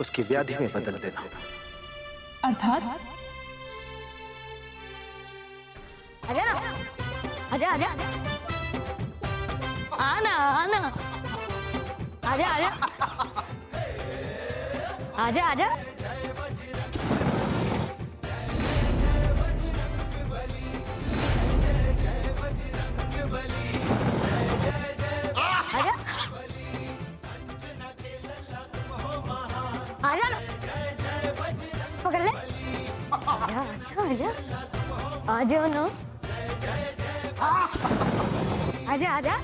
उसकी व्याधि में बदल देना। अर्थात आजा ना, आजा आजा, आना आना, आजा आजा, आजा आजा। आजा, आजा ना, पकड़ ले। आजा आजा आजा, आजा ना, आजा आजा।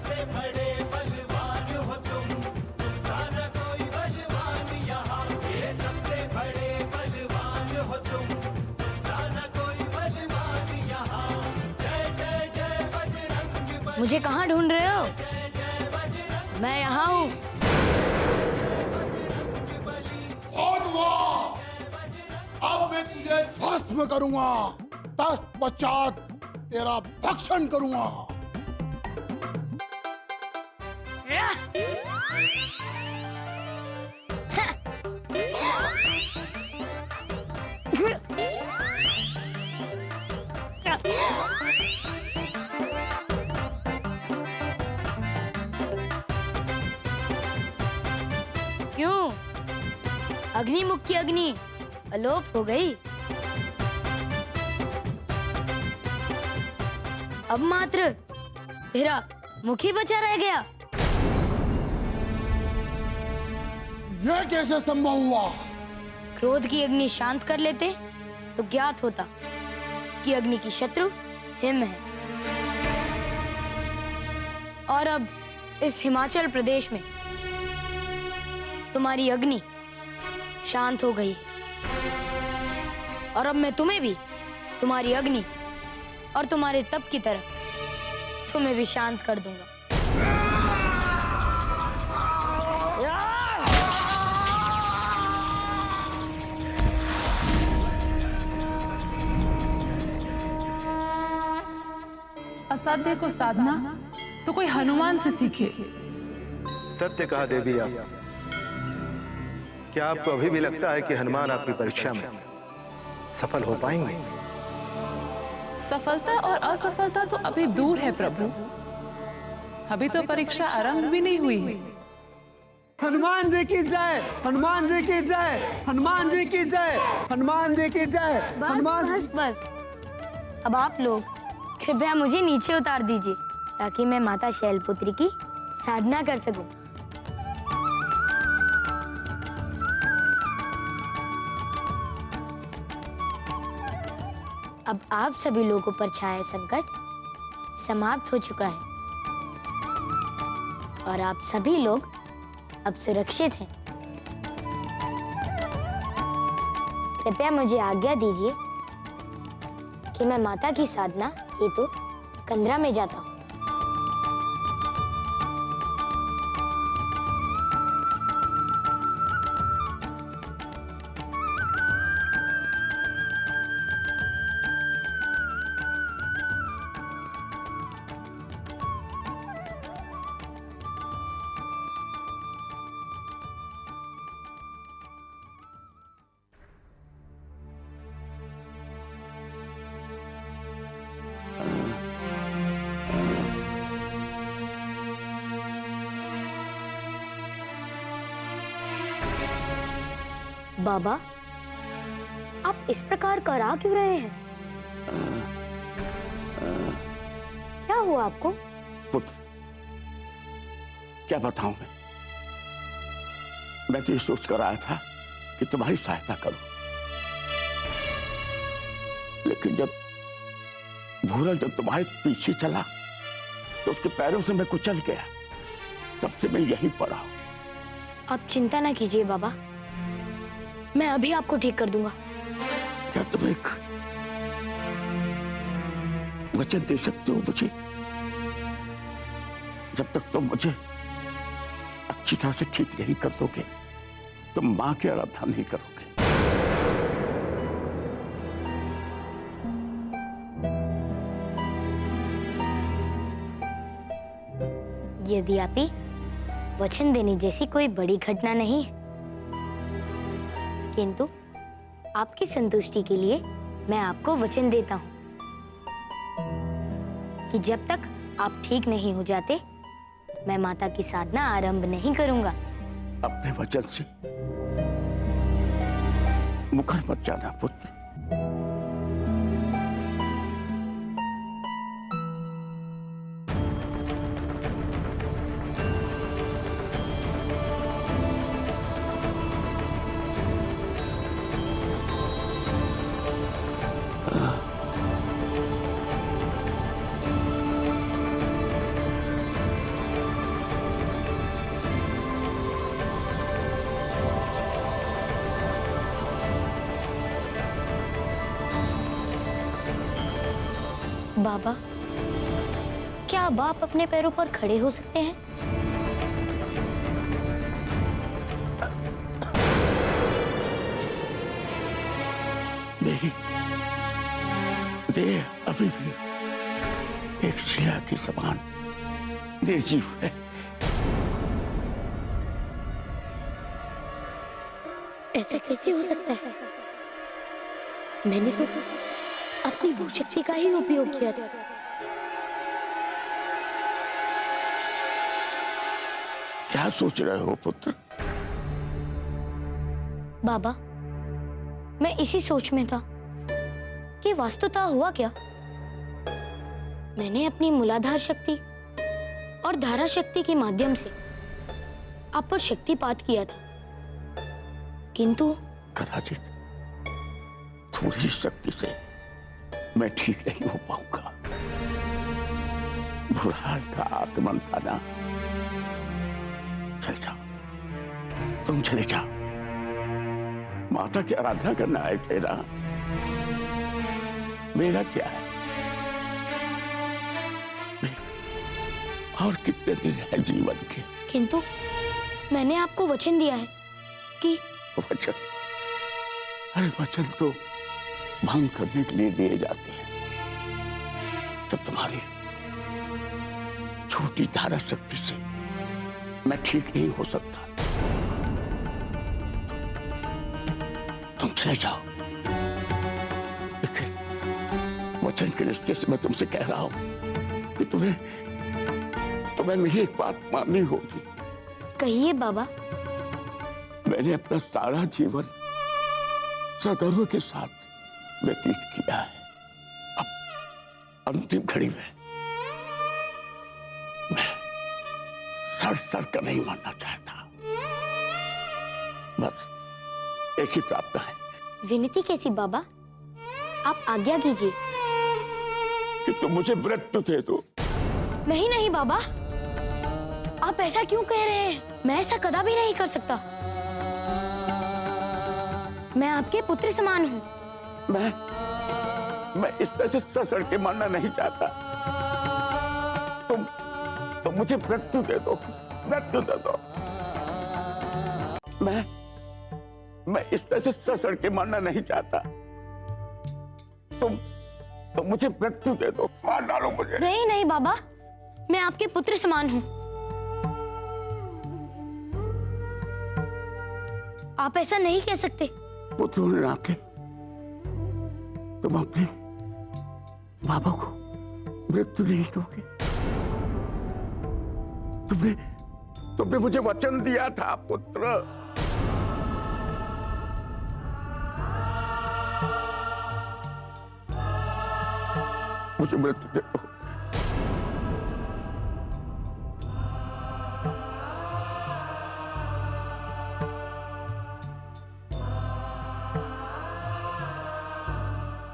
मुझे कहाँ ढूंढ रहे हो? मैं यहाँ हूँ। बहुत हुआ, अब मैं तुझे भस्म करूंगा, तत्पश्चात तेरा भक्षण करूंगा। क्यों? अग्निमुख की अग्नि अलोप हो गई? अब मात्र तेरा मुख ही बचा रह गया। यह कैसे संभव हुआ? क्रोध की अग्नि शांत कर लेते तो ज्ञात होता कि अग्नि की शत्रु हिम है। और अब इस हिमाचल प्रदेश में तुम्हारी अग्नि शांत हो गई। और अब मैं तुम्हें भी, तुम्हारी अग्नि और तुम्हारे तप की तरह तुम्हें भी शांत कर दूंगा। असाध्य को साधना तो कोई हनुमान से सीखे। सत्य कहा देवी आप। क्या आपको अभी भी लगता है कि हनुमान आपकी परीक्षा में सफल हो पाएंगे? सफलता और असफलता तो अभी दूर है प्रभु। अभी तो परीक्षा आरंभ भी नहीं हुई है। हनुमान जी की जय, हनुमान जी की जय, हनुमान जी की जय, हनुमान जी की जय। बस बस बस। अब आप लोग कृपया मुझे नीचे उतार दीजिए ताकि मैं माता शैलपुत्री की साधना कर सकूं। अब आप सभी लोगों पर छाया संकट समाप्त हो चुका है और आप सभी लोग अब सुरक्षित हैं। कृपया मुझे आज्ञा दीजिए कि मैं माता की साधना हेतु कंदरा में जाता हूँ। बाबा, आप इस प्रकार करा क्यों रहे हैं? क्या हुआ आपको? पुत्र, क्या बताऊं मैं तो ये सोच कर आया था कि तुम्हारी सहायता करूं, लेकिन जब भूरल जब तुम्हारे पीछे चला तो उसके पैरों से मैं कुचल गया। तब से मैं यहीं पड़ा हूं। आप चिंता ना कीजिए बाबा, मैं अभी आपको ठीक कर दूंगा। क्या तुम एक वचन दे सकते हो मुझे? जब तक तुम मुझे अच्छी तरह से ठीक नहीं कर दोगे, तुम मां की आराधना नहीं करोगे। यद्यपि वचन देने जैसी कोई बड़ी घटना नहीं है, किंतु आपकी संतुष्टि के लिए मैं आपको वचन देता हूं कि जब तक आप ठीक नहीं हो जाते मैं माता की साधना आरंभ नहीं करूंगा। अपने वचन से मुखर मत जाना पुत्र। बाबा, क्या अब आप अपने पैरों पर खड़े हो सकते हैं? मेरी देह अभी भी एक शिला के समान निर्जीव है। ऐसा कैसे हो सकता है? मैंने तो अपनी भूत शक्ति का ही उपयोग किया था। क्या सोच रहे हो पुत्र? बाबा, मैं इसी सोच में था कि वास्तुतः हुआ क्या। मैंने अपनी मूलाधार शक्ति और धारा शक्ति के माध्यम से आप पर शक्तिपात किया था, किंतु कदाचित थोड़ी शक्ति से मैं ठीक नहीं हो पाऊंगा। भुराल का आगमन था ना। चल जाओ, तुम चले जाओ। माता की आराधना करना आए थे ना। मेरा क्या है? और कितने दिन है जीवन के? किंतु मैंने आपको वचन दिया है कि वचन? अरे वचन तो भंग करने के लिए दिए जाते हैं। जब तुम्हारी छोटी धारा शक्ति से मैं ठीक नहीं हो सकता। तुम चले जाओ। लेकिन वचन के रिश्ते से मैं तुमसे कह रहा हूं कि तुम्हें मेरी एक बात माननी होगी। कहिए बाबा। मैंने अपना सारा जीवन सगर्व के साथ व्यतीत किया है। अब अंतिम घड़ी में मैं सर का नहीं मानना चाहता। बस एक ही प्रार्थना है। विनती कैसी बाबा? आप आज्ञा कीजिए कि तुम मुझे मृत्यु दे दो। नहीं नहीं बाबा, आप ऐसा क्यों कह रहे हैं? मैं ऐसा कदापि नहीं कर सकता। मैं आपके पुत्र समान हूं। मैं इस तरह से ससड़ के मरना नहीं चाहता। तुम मुझे मृत्यु दे दो, मृत्यु दे दो। मैं इस तरह से ससड़ के मरना नहीं चाहता। तुम मुझे मृत्यु दे दो, मार डालो मुझे। नहीं नहीं बाबा, मैं आपके पुत्र समान हूं। आप ऐसा नहीं कह सकते। पुत्र होने नाते तुम अपने बाबा को मृत्यु नहीं दोगे। तुमने मुझे वचन दिया था पुत्र। मुझे मृत्यु दे दो।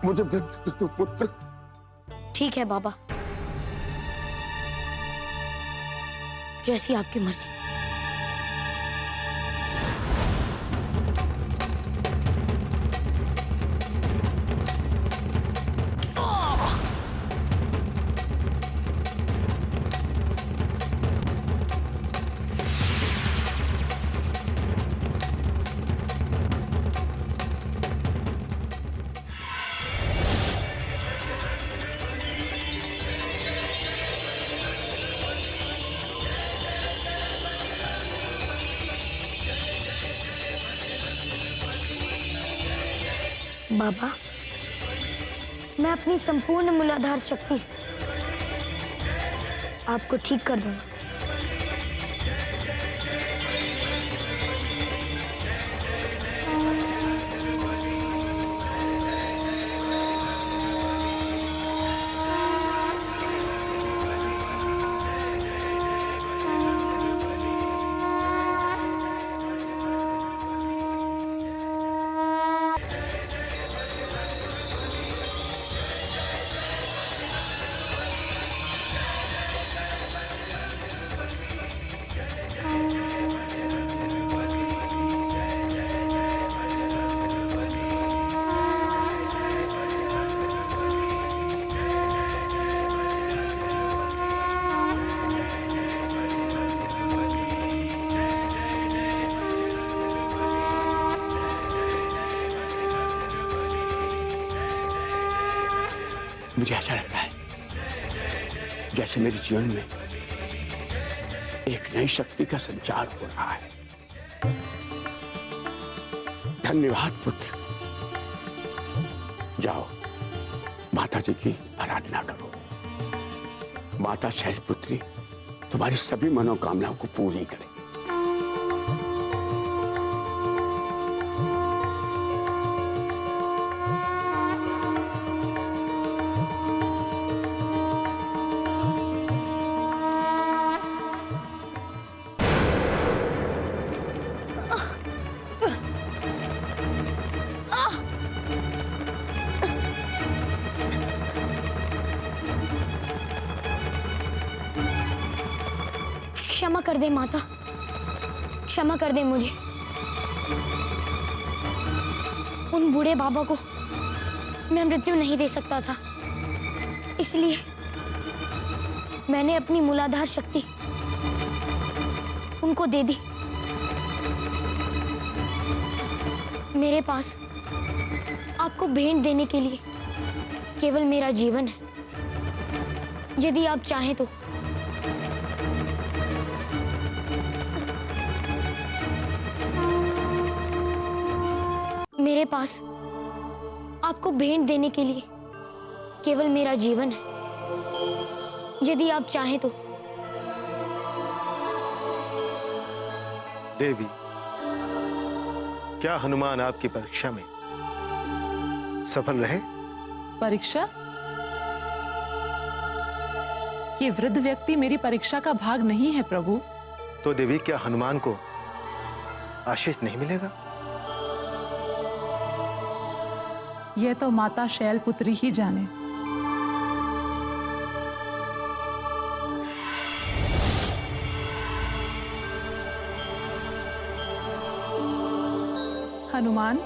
मुझे मृत्यु दे दो पुत्र। ठीक है बाबा, जैसी आपकी मर्जी। बाबा, मैं अपनी संपूर्ण मूलाधार शक्ति से आपको ठीक कर दूंगा। मुझे ऐसा लग रहा है जैसे मेरे जीवन में एक नई शक्ति का संचार हो रहा है। धन्यवाद पुत्र। जाओ माता जी की आराधना करो। माता शैलपुत्री तुम्हारी सभी मनोकामनाओं को पूरी करे। क्षमा कर दे माता, क्षमा कर दे मुझे। उन बूढ़े बाबा को मैं मृत्यु नहीं दे सकता था, इसलिए मैंने अपनी मूलाधार शक्ति उनको दे दी। मेरे पास आपको भेंट देने के लिए केवल मेरा जीवन है। यदि आप चाहें तो मेरे पास आपको भेंट देने के लिए केवल मेरा जीवन है। यदि आप चाहें तो। देवी, क्या हनुमान आपकी परीक्षा में सफल रहे? परीक्षा? ये वृद्ध व्यक्ति मेरी परीक्षा का भाग नहीं है प्रभु। तो देवी, क्या हनुमान को आशीष नहीं मिलेगा? यह तो माता शैलपुत्री ही जाने। हनुमान,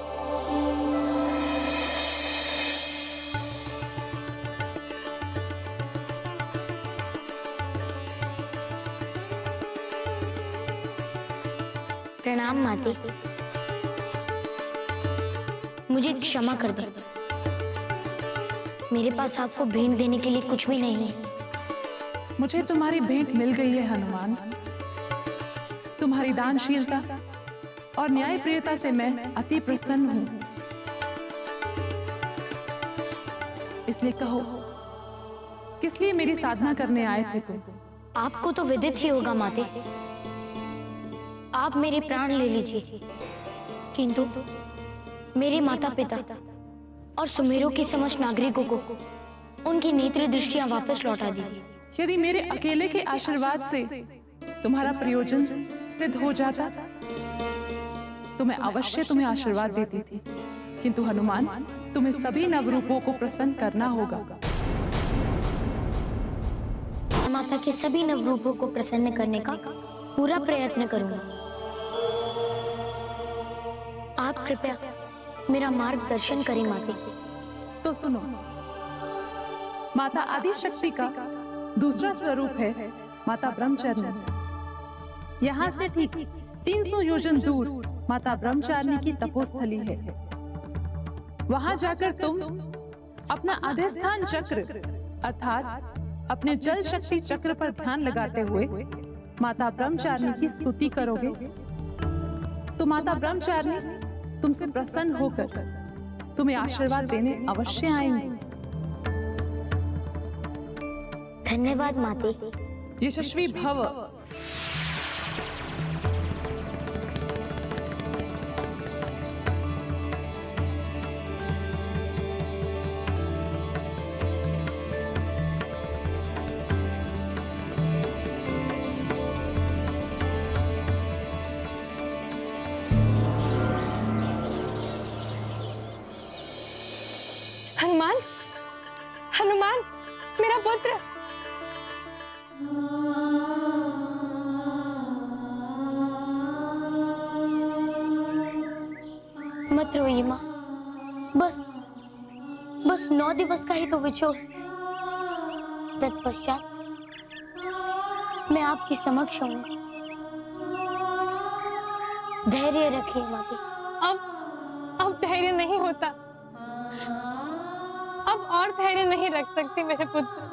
प्रणाम माते। मुझे क्षमा कर दे। मेरे पास आपको भेंट देने के लिए कुछ भी नहीं है। मुझे तुम्हारी भेंट मिल गई है हनुमान। तुम्हारी दानशीलता और न्यायप्रियता से मैं अति प्रसन्न हूं। इसलिए कहो, किस लिए मेरी साधना करने आए थे तुम? आपको तो विदित ही होगा माते। आप मेरे प्राण ले लीजिए, किंतु मेरे माता पिता और सुमेरु के समस्त नागरिकों को उनकी नेत्र दृष्टियां वापस लौटा दीजिए। यदि मेरे अकेले के आशीर्वाद से तुम्हारा प्रयोजन सिद्ध हो जाता तो मैं अवश्य तुम्हें आशीर्वाद देती थी, किंतु हनुमान, तुम्हें सभी नवरूपों को प्रसन्न करना होगा। माता के सभी नवरूपों को प्रसन्न करने का पूरा प्रयत्न करूंगा। आप कृपया मेरा मार्गदर्शन करें माते। तो सुनो, माता आदि शक्ति का दूसरा स्वरूप है माता ब्रह्मचारिणी। यहाँ से ठीक 300 योजन दूर माता ब्रह्मचारिणी की तपोस्थली है। वहां जाकर तुम अपना अधिष्ठान चक्र अर्थात अपने जल शक्ति चक्र पर ध्यान लगाते हुए माता ब्रह्मचारिणी की स्तुति करोगे तो माता ब्रह्मचारिणी तुमसे प्रसन्न होकर तुम्हें आशीर्वाद देने अवश्य आएंगे। धन्यवाद माते। यशस्वी भव। हनुमान, हनुमान, मेरा पुत्र। मत रोइए माँ, बस 9 दिवस का ही तो विछोड़। तत्पश्चात मैं आपके समक्ष आऊंगी। धैर्य रखिए माते। अब धैर्य नहीं होता। अब और धैर्य नहीं रख सकती मेरे पुत्र।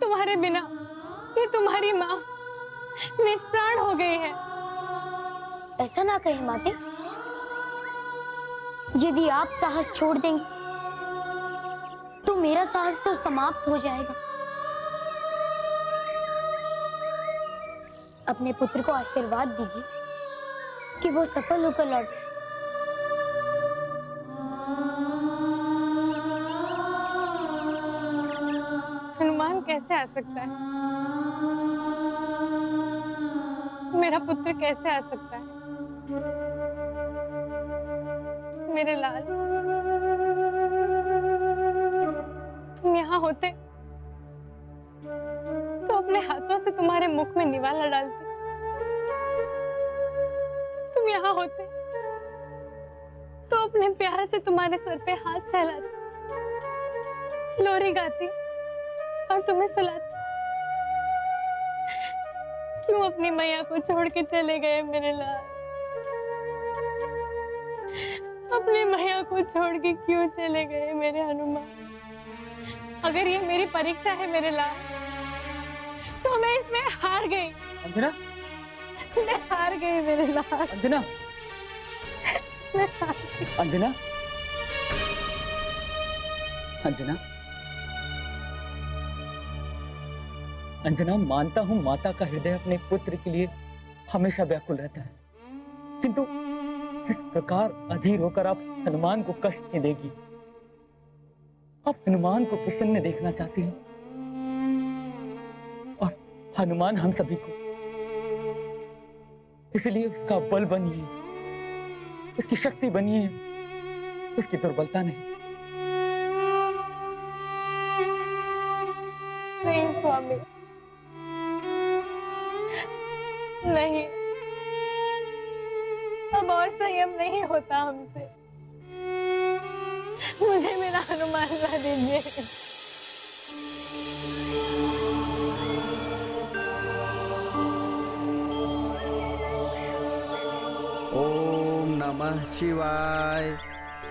तुम्हारे बिना ये तुम्हारी माँ निष्प्राण हो गई है। ऐसा ना कहे माते। यदि आप साहस छोड़ देंगे तो मेरा साहस तो समाप्त हो जाएगा। अपने पुत्र को आशीर्वाद दीजिए कि वो सफल होकर लौटे। हनुमान कैसे आ सकता है? मेरा पुत्र कैसे आ सकता है? मेरे लाल, तुम यहाँ होते तो अपने हाथों से तुम्हारे मुख में निवाला डालती। तुम यहाँ होते तो अपने प्यार से तुम्हारे सर पे हाथ सहलाती, लोरी गाती और तुम्हें सुलाती। क्यों अपनी मैया को छोड़ के चले गए मेरे लाल? अपनी मैया को छोड़ के क्यों चले गए मेरे हनुमान? अगर ये मेरी परीक्षा है मेरे लाल, तो मैं इसमें हार गई। अंजना, मैं हार गई मेरे लाल। अंजना, मैं हार गई। अंजना, अंजना, अंजना, मानता हूं माता का हृदय अपने पुत्र के लिए हमेशा व्याकुल रहता है, किंतु इस प्रकार अधीर होकर आप हनुमान को कष्ट नहीं देगी। आप हनुमान को प्रसन्न देखना चाहती हैं और हनुमान हम सभी को, इसलिए उसका बल बनिए, उसकी शक्ति बनिए, उसकी दुर्बलता नहीं। नहीं स्वामी, नहीं, अब और संयम नहीं होता हमसे। मुझे मेरा हनुमान ला दीजिए। ओम नमः शिवाय,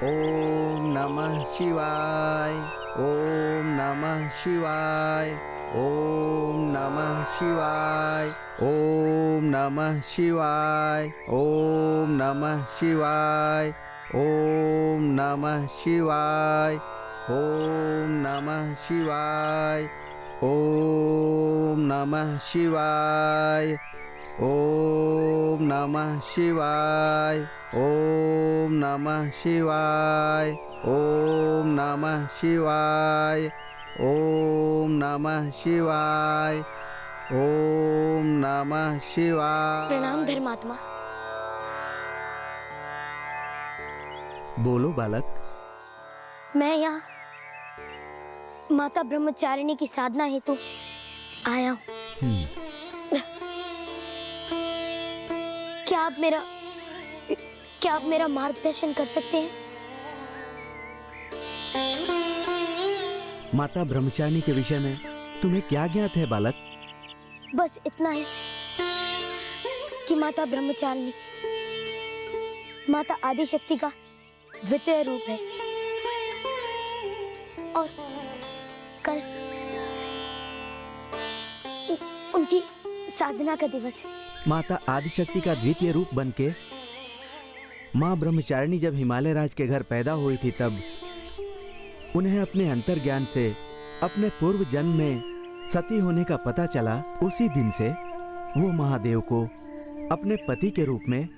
ओम नमः शिवाय, ओम नमः शिवाय, ओम नमः शिवाय, ओम नमः शिवाय, ओम नमः शिवाय, ओम नमः शिवाय, ओम नमः शिवाय, ओम नमः शिवाय, ओम नमः शिवाय, ओम नमः शिवाय, ओम नमः शिवाय, ओम नमः शिवाय, ओम नमः शिवाय। प्रणाम धर्मात्मा। बोलो बालक। मैं यहाँ माता ब्रह्मचारिणी की साधना हेतु आया हूँ। क्या आप मेरा मार्गदर्शन कर सकते हैं? माता ब्रह्मचारिणी के विषय में तुम्हें क्या ज्ञात है बालक? बस इतना है कि माता ब्रह्मचारिणी माता आदिशक्ति का द्वितीय रूप है और कल उनकी साधना का दिवस है। माता आदिशक्ति का द्वितीय रूप बनके माँ ब्रह्मचारिणी जब हिमालय राज के घर पैदा हुई थी तब उन्हें अपने अंतर्ज्ञान से अपने पूर्व जन्म में सती होने का पता चला। उसी दिन से वो महादेव को अपने पति के रूप में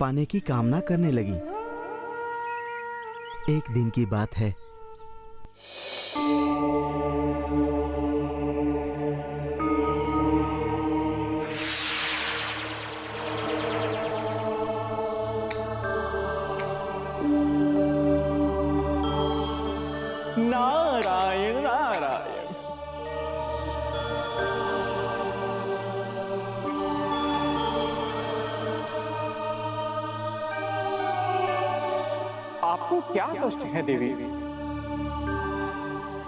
पाने की कामना करने लगी। एक दिन की बात है। नारायण नारायण। आपको क्या कष्ट है देवी?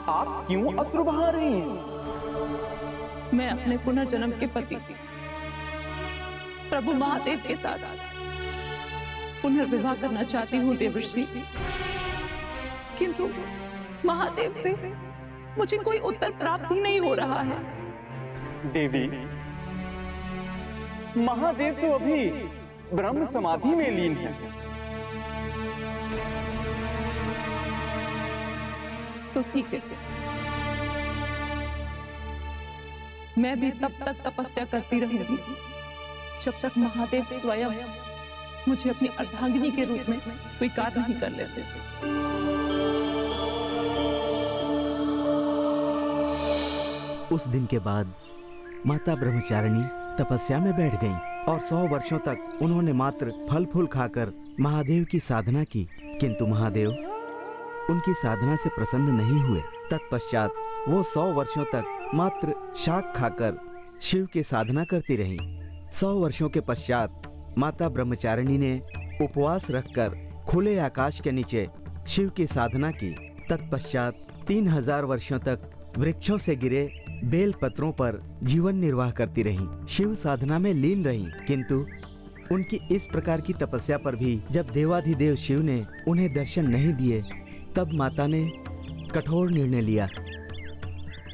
आप क्यों अश्रु बहा रही हैं? मैं अपने पुनर्जन्म के पति प्रभु महादेव के साथ पुनर्विवाह करना चाहती हूँ देवर्षि, किंतु महादेव से मुझे कोई उत्तर प्राप्त ही नहीं हो रहा है। देवी, महादेव तो अभी ब्रह्म समाधि में लीन है। तो ठीक है, मैं भी तब तक तपस्या करती रहूंगी जब तक महादेव स्वयं मुझे अपनी अर्धांगिनी के रूप में स्वीकार नहीं कर लेते। उस दिन के बाद माता ब्रह्मचारिणी तपस्या में बैठ गईं और 100 वर्षों तक उन्होंने मात्र फल फूल खाकर महादेव की साधना की, किंतु महादेव उनकी साधना से प्रसन्न नहीं हुए। तत्पश्चात वो 100 वर्षों तक मात्र शाक खाकर शिव की साधना करती रहीं। 100 वर्षों के पश्चात माता ब्रह्मचारिणी ने उपवास रखकर खुले आकाश के नीचे शिव की साधना की। तत्पश्चात 3000 वर्षों तक वृक्षों से गिरे बेल पत्रों पर जीवन निर्वाह करती रहीं, शिव साधना में लीन रहीं। किंतु उनकी इस प्रकार की तपस्या पर भी जब देवाधिदेव शिव ने उन्हें दर्शन नहीं दिए, तब माता ने कठोर निर्णय लिया।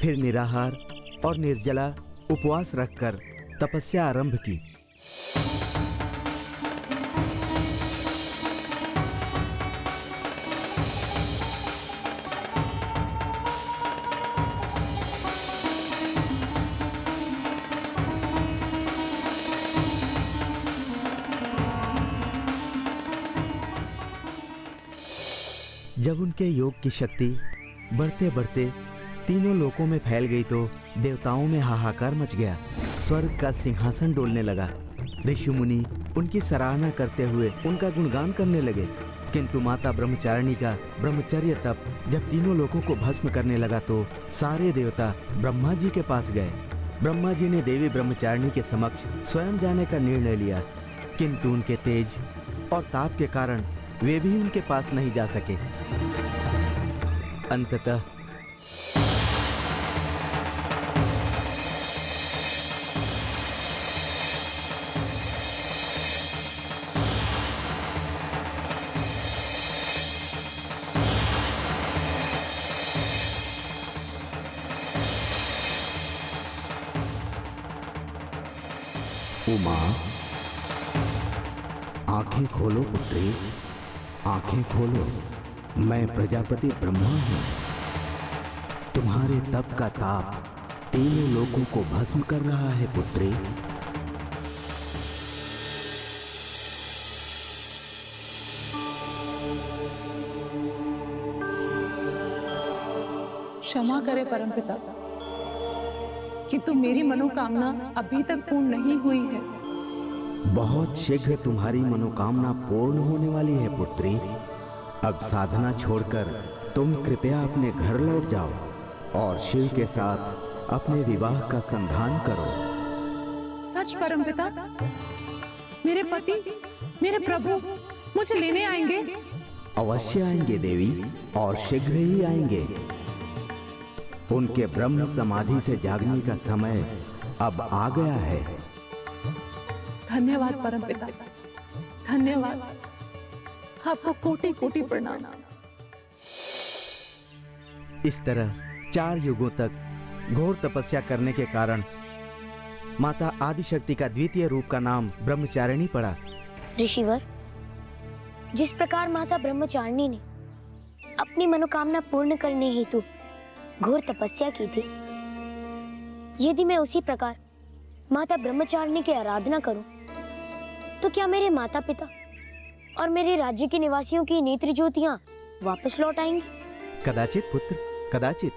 फिर निराहार और निर्जला उपवास रखकर तपस्या आरंभ की। जब उनके योग की शक्ति बढ़ते बढ़ते तीनों लोकों में फैल गई तो देवताओं में हाहाकार मच गया। स्वर्ग का सिंहासन डोलने लगा। ऋषि मुनि उनकी सराहना करते हुए उनका गुणगान करने लगे। किंतु माता ब्रह्मचारिणी का ब्रह्मचर्य तप जब तीनों लोकों को भस्म करने लगा तो सारे देवता ब्रह्मा जी के पास गए। ब्रह्मा जी ने देवी ब्रह्मचारिणी के समक्ष स्वयं जाने का निर्णय लिया, किंतु उनके तेज और ताप के कारण वे भी उनके पास नहीं जा सके। अंततः उमा, आंखें खोलो पुत्री, आंखें खोलो। मैं प्रजापति ब्रह्मा हूं। तुम्हारे तप का ताप तीनों लोगों को भस्म कर रहा है पुत्री। क्षमा करे परमपिता, किंतु मेरी मनोकामना अभी तक पूर्ण नहीं हुई है। बहुत शीघ्र तुम्हारी मनोकामना पूर्ण होने वाली है पुत्री। अब साधना छोड़कर तुम कृपया अपने घर लौट जाओ और शिव के साथ अपने विवाह का संधान करो। सच परमपिता, मेरे पति, मेरे प्रभु मुझे लेने आएंगे? अवश्य आएंगे देवी, और शीघ्र ही आएंगे। उनके ब्रह्म समाधि से जागने का समय अब आ गया है। धन्यवाद परमपिता, धन्यवाद। आपको कोटि कोटि प्रणाम। इस तरह 4 युगों तक घोर तपस्या करने के कारण माता आदिशक्ति का द्वितीय रूप का नाम ब्रह्मचारिणी पड़ा। ऋषिवर, जिस प्रकार माता ब्रह्मचारिणी ने अपनी मनोकामना पूर्ण करने हेतु घोर तपस्या की थी, यदि मैं उसी प्रकार माता ब्रह्मचारिणी की आराधना करूं, तो क्या मेरे माता पिता और मेरे राज्य के निवासियों की नेत्र ज्योतियां वापस लौट आएंगी? कदाचित पुत्र, कदाचित।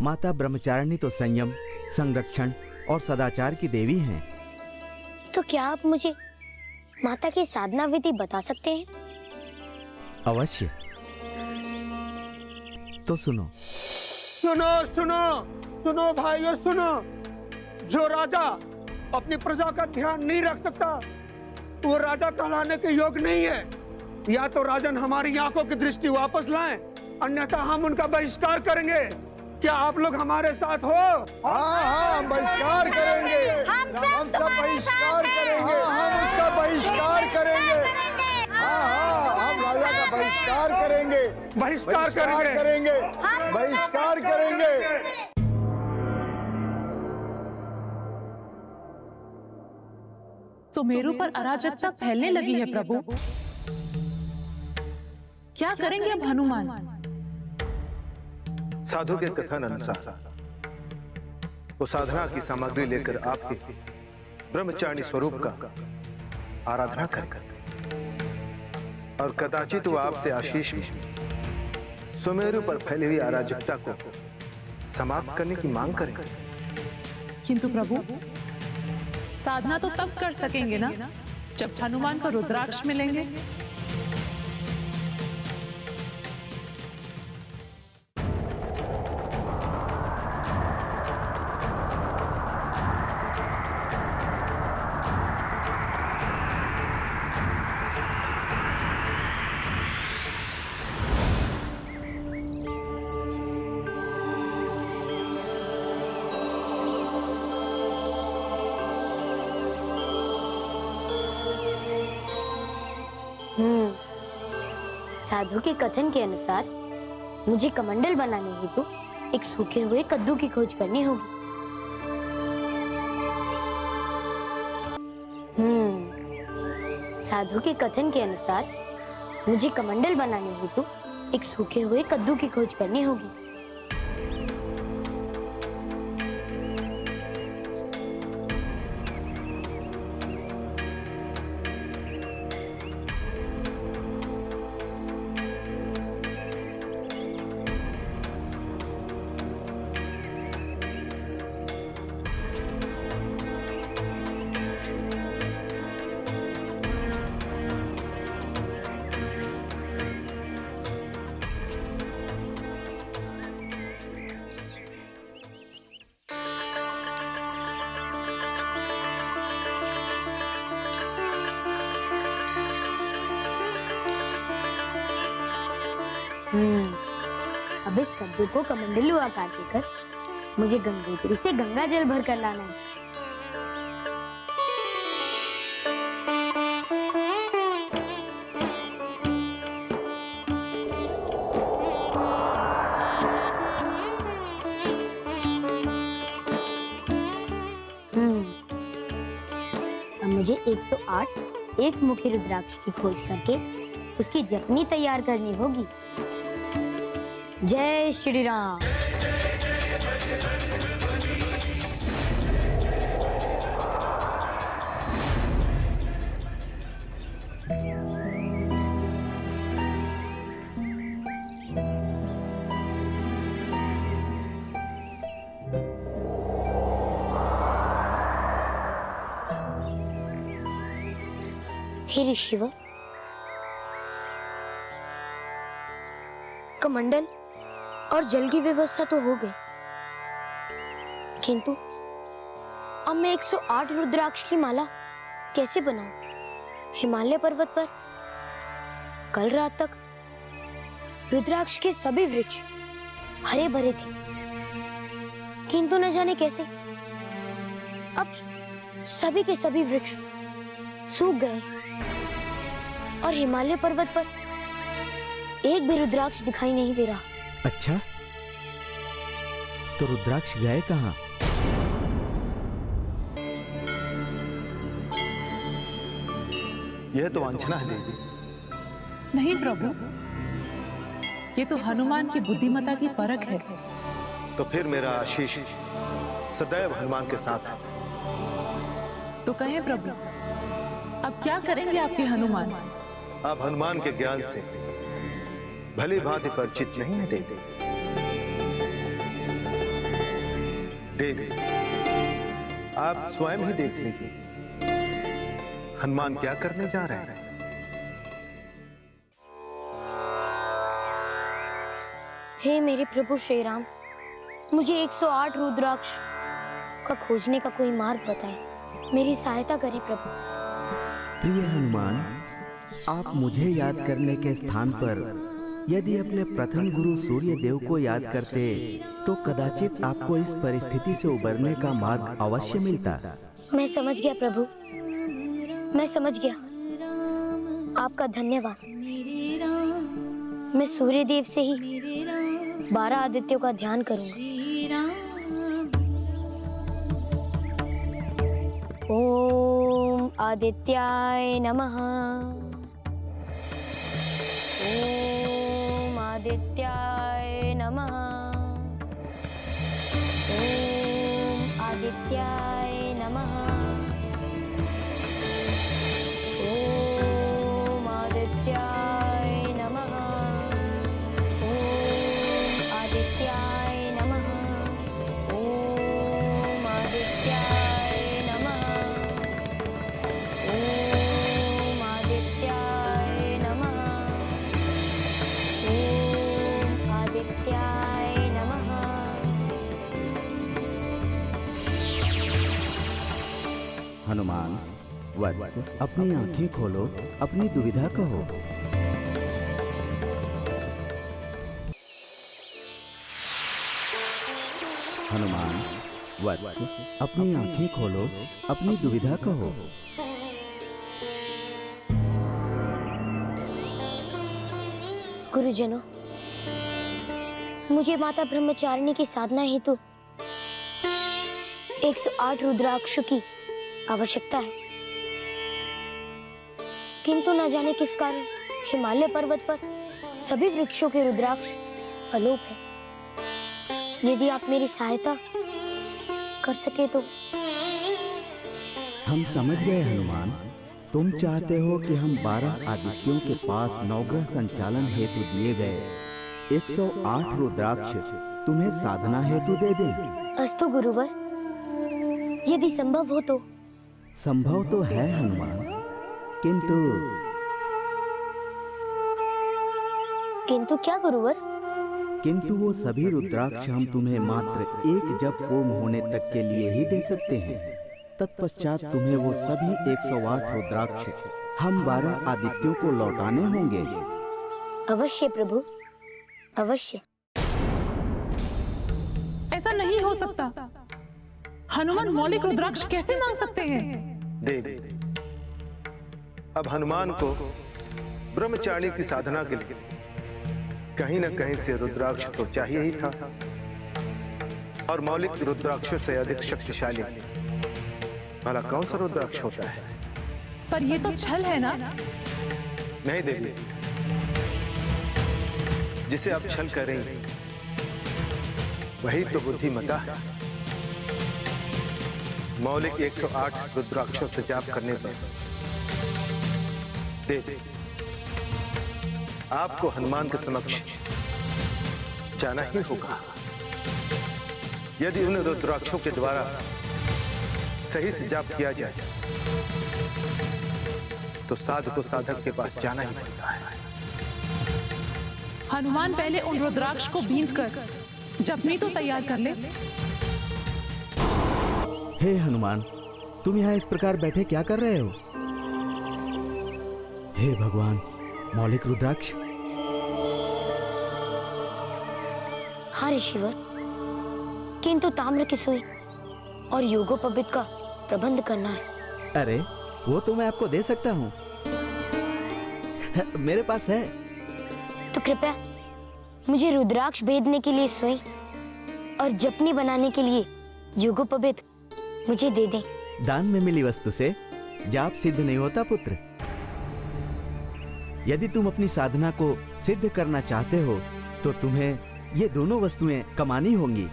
माता ब्रह्मचारिणी तो संयम, संरक्षण और सदाचार की देवी हैं। तो क्या आप मुझे माता की साधना विधि बता सकते हैं? अवश्य। तो सुनो। सुनो सुनो सुनो भाइयों सुनो। जो राजा अपनी प्रजा का ध्यान नहीं रख सकता, वो राजा कहलाने के योग्य नहीं है। या तो राजन हमारी आंखों की दृष्टि वापस लाएं, अन्यथा हम उनका बहिष्कार करेंगे। क्या आप लोग हमारे साथ हो? हाँ हम बहिष्कार करेंगे, हम सब बहिष्कार करेंगे, हम उसका बहिष्कार करेंगे। हाँ हम राजा का बहिष्कार करेंगे, बहिष्कार करेंगे, बहिष्कार करेंगे। तो मेरू पर अराजकता फैलने लगी है प्रभु। क्या करेंगे अब हनुमान? साधु के कथन अनुसार वो साधना की सामग्री लेकर आपके ब्रह्मचारिणी स्वरूप का आराधना करेगा और कदाचित वो आपसे आशीष में सुमेरु पर फैली हुई अराजकता को समाप्त करने की मांग करेगा। किंतु प्रभु, साधना तो तब कर सकेंगे ना जब हनुमान को रुद्राक्ष मिलेंगे। साधु के कथन के अनुसार मुझे कमंडल बनाने हेतु एक सूखे हुए कद्दू की खोज करनी होगी। साधु के कथन के अनुसार मुझे कमंडल बनाने हेतु एक सूखे हुए कद्दू की खोज करनी होगी। अब इस कद्दू को कमंडलू आकार देकर मुझे गंगोत्री से गंगा जल भर कर लाना है। अब मुझे 108 एक मुखी रुद्राक्ष की खोज करके उसकी जपनी तैयार करनी होगी। जय श्री राम। हे ऋषिवर, कमंडल और जल की व्यवस्था तो हो गई, किंतु अब मैं 108 रुद्राक्ष की माला कैसे बनाऊं? हिमालय पर्वत पर कल रात तक रुद्राक्ष के सभी वृक्ष हरे भरे थे, किंतु न जाने कैसे अब सभी के सभी वृक्ष सूख गए और हिमालय पर्वत पर एक भी रुद्राक्ष दिखाई नहीं दे रहा। अच्छा, तो रुद्राक्ष गए कहाँ? यह तो वांछना है देवी नहीं प्रभु, ये तो हनुमान की बुद्धिमत्ता की परख है। तो फिर मेरा आशीष सदैव हनुमान के साथ है। तो कहें प्रभु, अब क्या करेंगे आपके हनुमान? आप हनुमान के ज्ञान से भली भांति परिचित नहीं है देवी। देवी, आप स्वयं ही देख लीजिए हनुमान क्या करने जा रहे हैं। हे मेरे प्रभु श्री राम, मुझे 108 रुद्राक्ष का खोजने का कोई मार्ग बताएं। मेरी सहायता करें प्रभु। प्रिय हनुमान, आप मुझे याद करने के स्थान पर यदि अपने प्रथम गुरु सूर्य देव को याद करते तो कदाचित आपको इस परिस्थिति से उबरने का मार्ग अवश्य मिलता। मैं समझ गया प्रभु, मैं समझ गया। आपका धन्यवाद। मैं सूर्य देव से ही 12 आदित्यों का ध्यान करूंगा। ओम आदित्याय नमः। ओम आदित्याय नमः। ओम आदित्याय नमः। ओम आदित्याय नमः। ओम आदित्याय नमः। ओम आदित्याय नमः। ओम आदित्याय नमः। ओम आदित्याय नमः। हनुमान वत्स, अपनी आंखें खोलो, अपनी दुविधा कहो। हनुमान वत्स, अपनी आंखें खोलो, अपनी दुविधा कहो। गुरुजनों, मुझे माता ब्रह्मचारिणी की साधना हेतु 108 रुद्राक्ष की आवश्यकता है, किंतु न जाने किस कारण हिमालय पर्वत पर सभी वृक्षों के रुद्राक्ष अलोप है। यदि आप मेरी सहायता कर सके तो। हम समझ गए हनुमान, तुम चाहते हो कि हम 12 आदित्यों के पास नवग्रह संचालन हेतु दिए गए 108 रुद्राक्ष तुम्हें साधना हेतु दे दें। अस्तु गुरुवर, यदि संभव हो तो। संभव तो है हनुमान, किंतु क्या गुरुवर? किंतु वो सभी रुद्राक्ष हम तुम्हें मात्र एक जप होम होने तक के लिए ही दे सकते हैं। तत्पश्चात तुम्हें वो सभी 108 रुद्राक्ष हम 12 आदित्यों को लौटाने होंगे। अवश्य प्रभु, अवश्य। ऐसा नहीं हो सकता। हनुमान मौलिक रुद्राक्ष कैसे मांग सकते हैं? देवी, अब हनुमान को ब्रह्मचारिणी की साधना के लिए कहीं न कहीं से रुद्राक्ष तो चाहिए ही था, और मौलिक रुद्राक्षों से अधिक शक्तिशाली भला कौन सा रुद्राक्ष होता है? पर ये तो छल है ना? नहीं देवी, जिसे आप छल कर रही हैं, वही तो बुद्धिमत्ता है। मौलिक 108 रुद्राक्षों से जाप करने पर देवी, आपको हनुमान के समक्ष जाना ही होगा। यदि उन रुद्राक्षों के द्वारा सही से जाप किया जाए तो साधु को साधक के पास जाना ही पड़ता है। हनुमान पहले उन रुद्राक्ष को बींध कर जपनी तो तैयार कर ले। हे हनुमान, तुम यहाँ इस प्रकार बैठे क्या कर रहे हो? हे भगवान, मौलिक रुद्राक्ष। हाँ ऋषिवर, किंतु ताम्र की सुई और योगोपवीत का प्रबंध करना है। अरे वो तो मैं आपको दे सकता हूँ, मेरे पास है। तो कृपया मुझे रुद्राक्ष भेदने के लिए सुई और जपनी बनाने के लिए योगोपवीत मुझे दे दें। दान में मिली वस्तु से जाप सिद्ध नहीं होता पुत्र। यदि तुम अपनी साधना को सिद्ध करना चाहते हो तो तुम्हें ये दोनों वस्तुएं कमानी होंगी,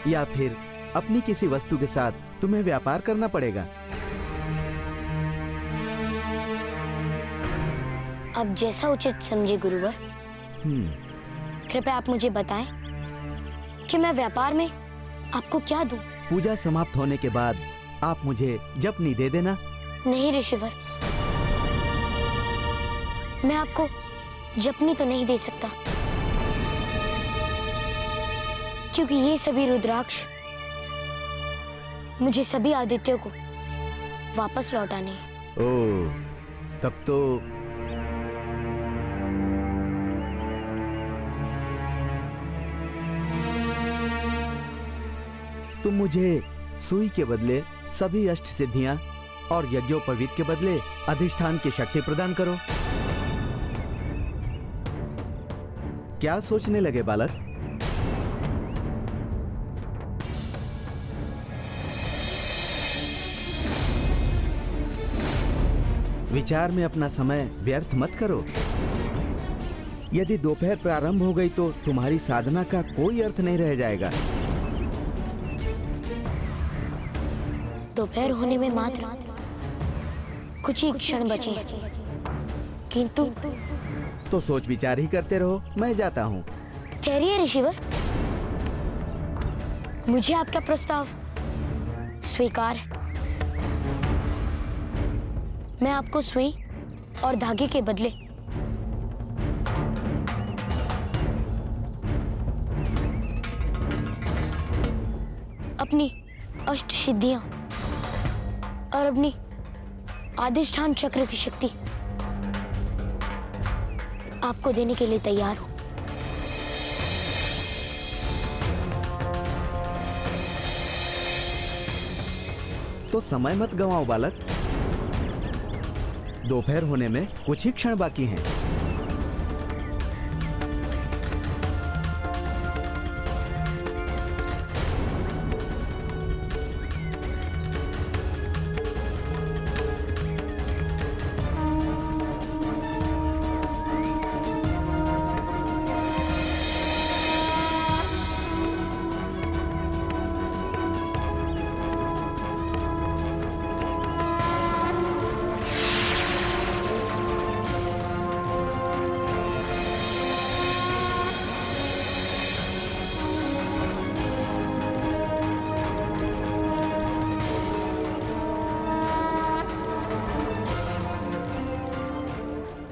या फिर अपनी किसी वस्तु के साथ तुम्हें व्यापार करना पड़ेगा। अब जैसा उचित समझे गुरुवर। कृपया आप मुझे बताएं कि मैं व्यापार में आपको क्या दूं? पूजा समाप्त होने के बाद आप मुझे जपनी दे देना। नहीं ऋषिवर, मैं आपको जपनी तो नहीं दे सकता, क्योंकि ये सभी रुद्राक्ष मुझे सभी आदित्यों को वापस लौटाने हैं। ओह, तब तो तुम मुझे सुई के बदले सभी अष्ट सिद्धियां और यज्ञोपवीत के बदले अधिष्ठान की शक्ति प्रदान करो। क्या सोचने लगे बालक? विचार में अपना समय व्यर्थ मत करो। यदि दोपहर प्रारंभ हो गई तो तुम्हारी साधना का कोई अर्थ नहीं रह जाएगा। दोपहर होने में मात्र कुछ ही क्षण बचे हैं, किंतु तो सोच विचार ही करते रहो, मैं जाता हूँ। ठहरिए ऋषिवर, मुझे आपका प्रस्ताव स्वीकार है। मैं आपको सुई और धागे के बदले अपनी अष्ट सिद्धियां और अपनी अधिष्ठान चक्र की शक्ति आपको देने के लिए तैयार हूं। तो समय मत गंवाओ बालक, दोपहर होने में कुछ ही क्षण बाकी हैं।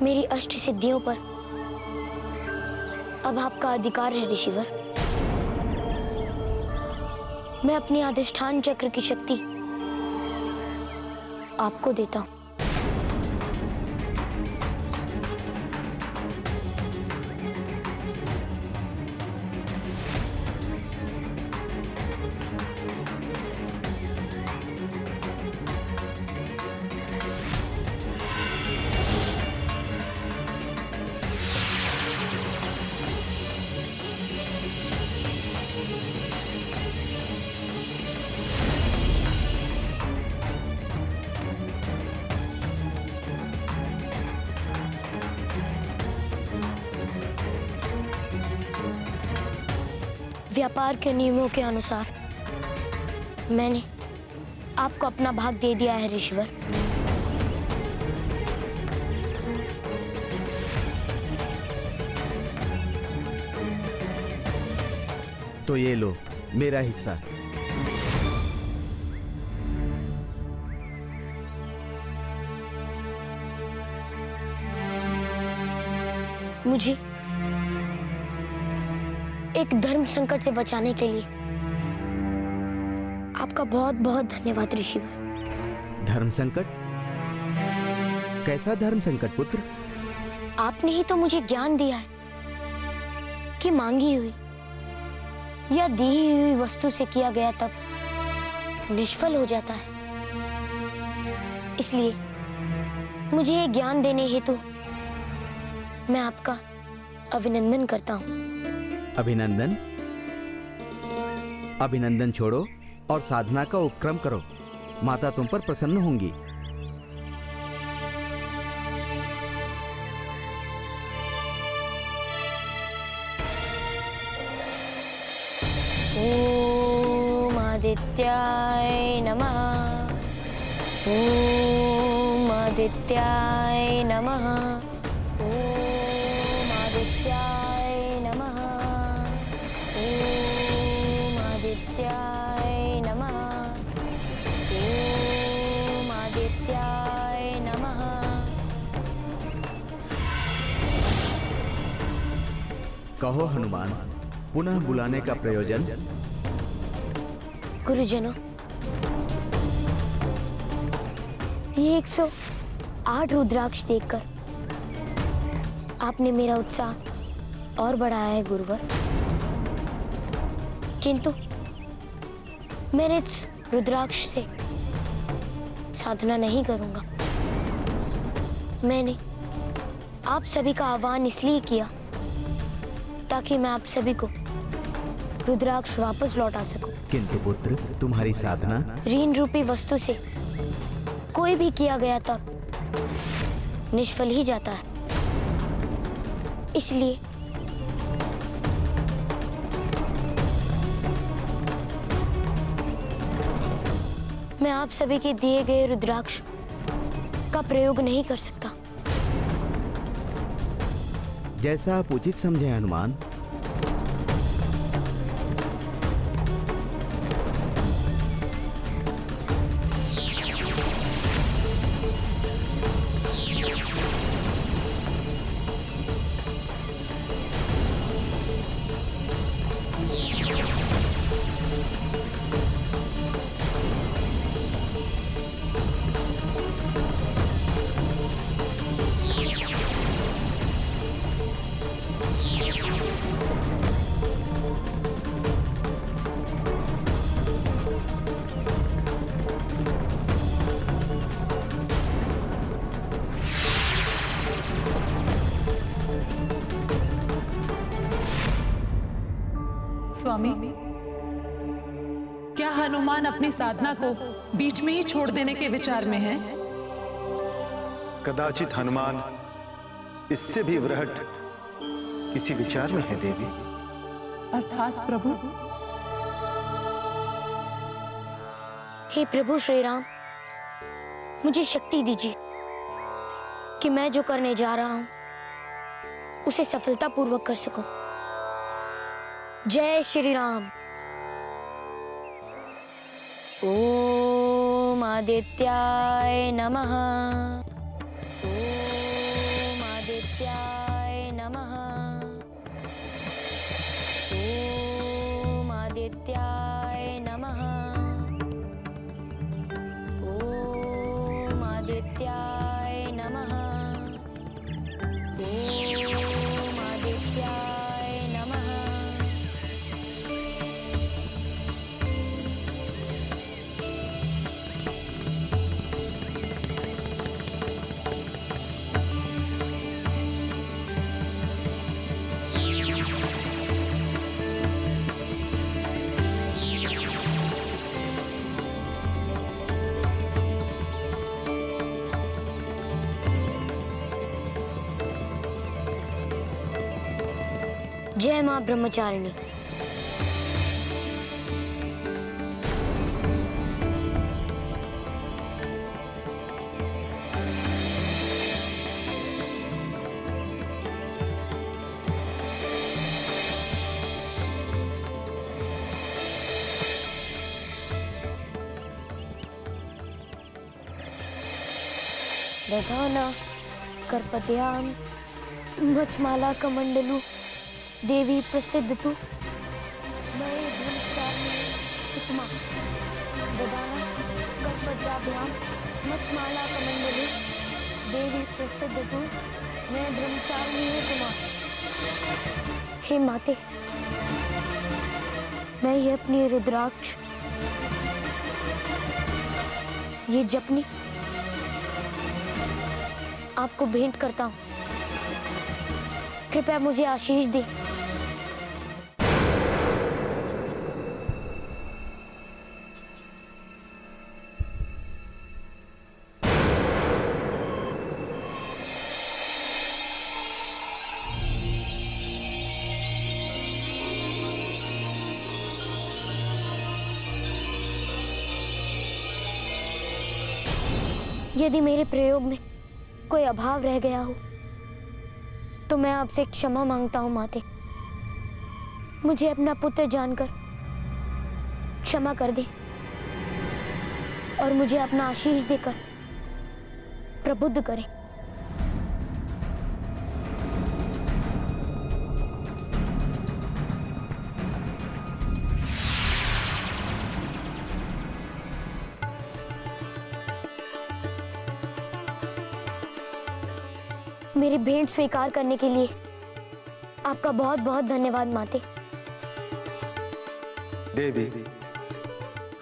मेरी अष्ट सिद्धियों पर अब आपका अधिकार है ऋषिवर। मैं अपनी अधिष्ठान चक्र की शक्ति आपको देता हूं। व्यापार के नियमों के अनुसार मैंने आपको अपना भाग दे दिया है ऋषिवर। तो ये लो मेरा हिस्सा। मुझे एक धर्म संकट से बचाने के लिए आपका बहुत बहुत धन्यवाद ऋषिवर। धर्म संकट? कैसा धर्म संकट पुत्र? आपने ही तो मुझे ज्ञान दिया है कि मांगी हुई या दी हुई वस्तु से किया गया तप निष्फल हो जाता है। इसलिए मुझे ये ज्ञान देने हेतु मैं आपका अभिनंदन करता हूँ। अभिनंदन? अभिनंदन छोड़ो और साधना का उपक्रम करो। माता तुम पर प्रसन्न होंगी। ओम आदित्याय नमः। ओम आदित्याय नमः। ओम आदित्याय नमः। ओम आदित्याय नमः। ओम आदित्याय नमः। कहो हनुमान, पुनः बुलाने का प्रयोजन? गुरुजनों, ये 108 रुद्राक्ष देखकर आपने मेरा उत्साह और बढ़ाया है गुरुवर। किंतु मैंने इस रुद्राक्ष से साधना नहीं करूंगा। मैंने आप सभी का आह्वान इसलिए किया ताकि मैं आप सभी को रुद्राक्ष वापस लौटा सकूं। किंतु पुत्र, तुम्हारी साधना ऋण रूपी वस्तु से कोई भी किया गया तप निष्फल ही जाता है। इसलिए मैं आप सभी के दिए गए रुद्राक्ष का प्रयोग नहीं कर सकता। जैसा आप उचित समझे हनुमान। स्वामी, क्या हनुमान अपनी साधना को बीच में ही छोड़ देने के विचार में है? कदाचित हनुमान इससे भी वृहट किसी विचार में है देवी। अर्थात प्रभु? हे प्रभु श्री राम, मुझे शक्ति दीजिए कि मैं जो करने जा रहा हूं उसे सफलतापूर्वक कर सकूं। जय श्री राम। ओम आदित्याय नमः। ओम आदित्याय नमः। ओम आदित्याय नमः। ओम आदित्याय नमः। ओम आदित्याय नमः। जय मां ब्रह्मचारिणी। दधाना कर्पत्यां मचमाला कमंडलू देवी प्रसिद्ध तु मये ब्रह्मचारिणी उत्तमा। ददाना कर्पत्याभ्यां मचमाला कमंडलू देवी प्रसिद्ध तु मैं ब्रह्मचारिणी उत्तमा। हे माते, मैं ये अपनी रुद्राक्ष, ये जपनी आपको भेंट करता हूं। कृपया मुझे आशीष दे। यदि मेरे प्रयोग में कोई अभाव रह गया हो तो मैं आपसे क्षमा मांगता हूँ माते। मुझे अपना पुत्र जानकर क्षमा कर दे और मुझे अपना आशीष देकर प्रबुद्ध करें। मेरी भेंट स्वीकार करने के लिए आपका बहुत बहुत धन्यवाद माते। देवी,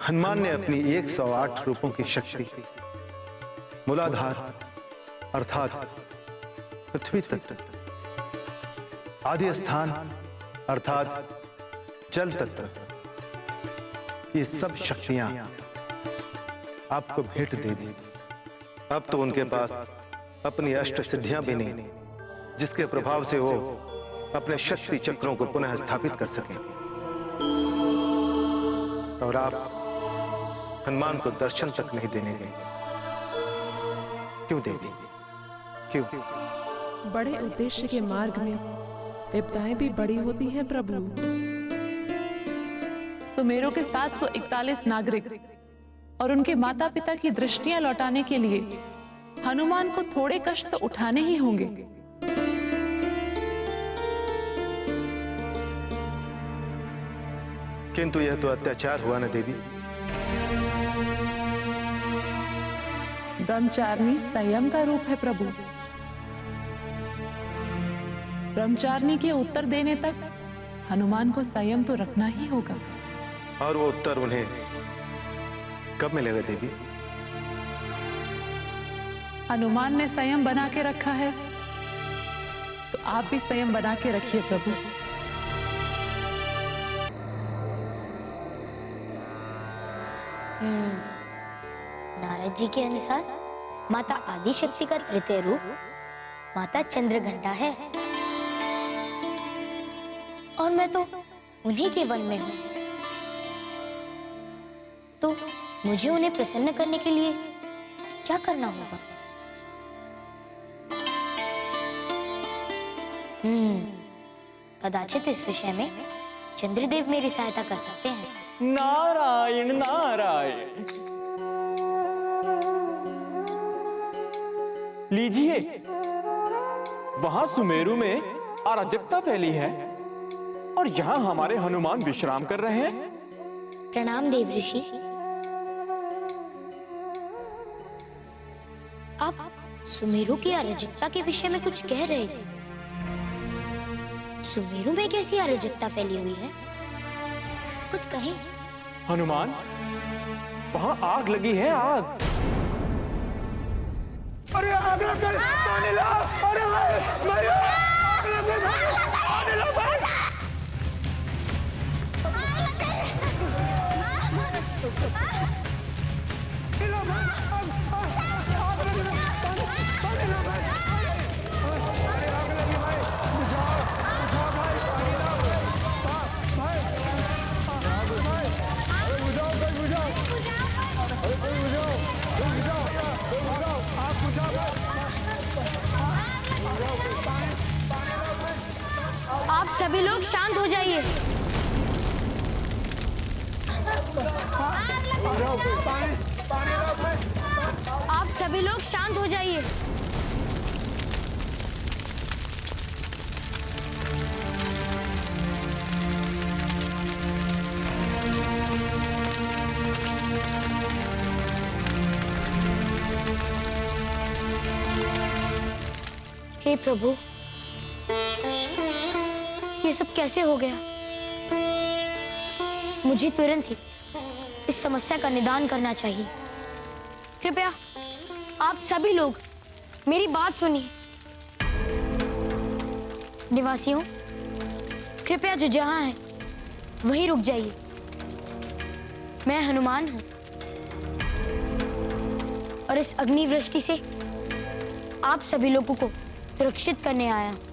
हनुमान ने अपनी 108 रूपों की शक्ति मूलाधार अर्थात पृथ्वी तत्व, आदि स्थान अर्थात जल तत्व, ये सब शक्तियां आपको भेंट दे दी। अब तो उनके पास अपनी अष्ट सिद्धियां भी नहीं, जिसके प्रभाव से वो अपने शक्ति चक्रों को पुनः स्थापित कर सकें। और आप हनुमान को दर्शन तक नहीं देने गए। क्यों देवी, क्यों? बड़े उद्देश्य के मार्ग में विपदाएं भी बड़ी होती हैं प्रभु। सुमेरु के 741 नागरिक और उनके माता पिता की दृष्टियां लौटाने के लिए हनुमान को थोड़े कष्ट तो उठाने ही होंगे। किंतु यह तो अत्याचार हुआ न देवी। ब्रह्मचारिणी संयम का रूप है प्रभु। ब्रह्मचारिणी के उत्तर देने तक हनुमान को संयम तो रखना ही होगा। और वो उत्तर उन्हें कब मिलेगा देवी? हनुमान ने संयम बना के रखा है तो आप भी संयम बना के रखिए प्रभु। नारद जी के अनुसार माता आदिशक्ति का तृतीय रूप माता चंद्रघंटा है और मैं तो उन्हीं के वन में हूं। तो मुझे उन्हें प्रसन्न करने के लिए क्या करना होगा? कदाचित इस विषय में चंद्रदेव मेरी सहायता कर सकते हैं। नारायण नारायण। लीजिए, वहां सुमेरु में अराजकता फैली है और यहाँ हमारे हनुमान विश्राम कर रहे हैं। प्रणाम देव ऋषि। आप सुमेरु की अराजकता के विषय में कुछ कह रहे थे। सुमेरु में कैसी अराजकता फैली हुई है, कुछ कहें? हनुमान, वहां आग लगी है, आग। अरे आग लग गई, पानी ला। अरे भाई, आग लग गई, पानी ला भाई। आप सभी लोग शांत हो जाइए। आप सभी लोग शांत हो जाइए। हे प्रभु, ये सब कैसे हो गया? मुझे तुरंत ही इस समस्या का निदान करना चाहिए। कृपया आप सभी लोग मेरी बात सुनिए। निवासियों, कृपया जो जहां है वहीं रुक जाइए। मैं हनुमान हूं और इस अग्निवृष्टि से आप सभी लोगों को सुरक्षित करने आया हूं।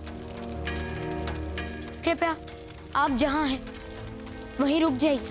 कृपया आप जहां हैं वहीं रुक जाइए।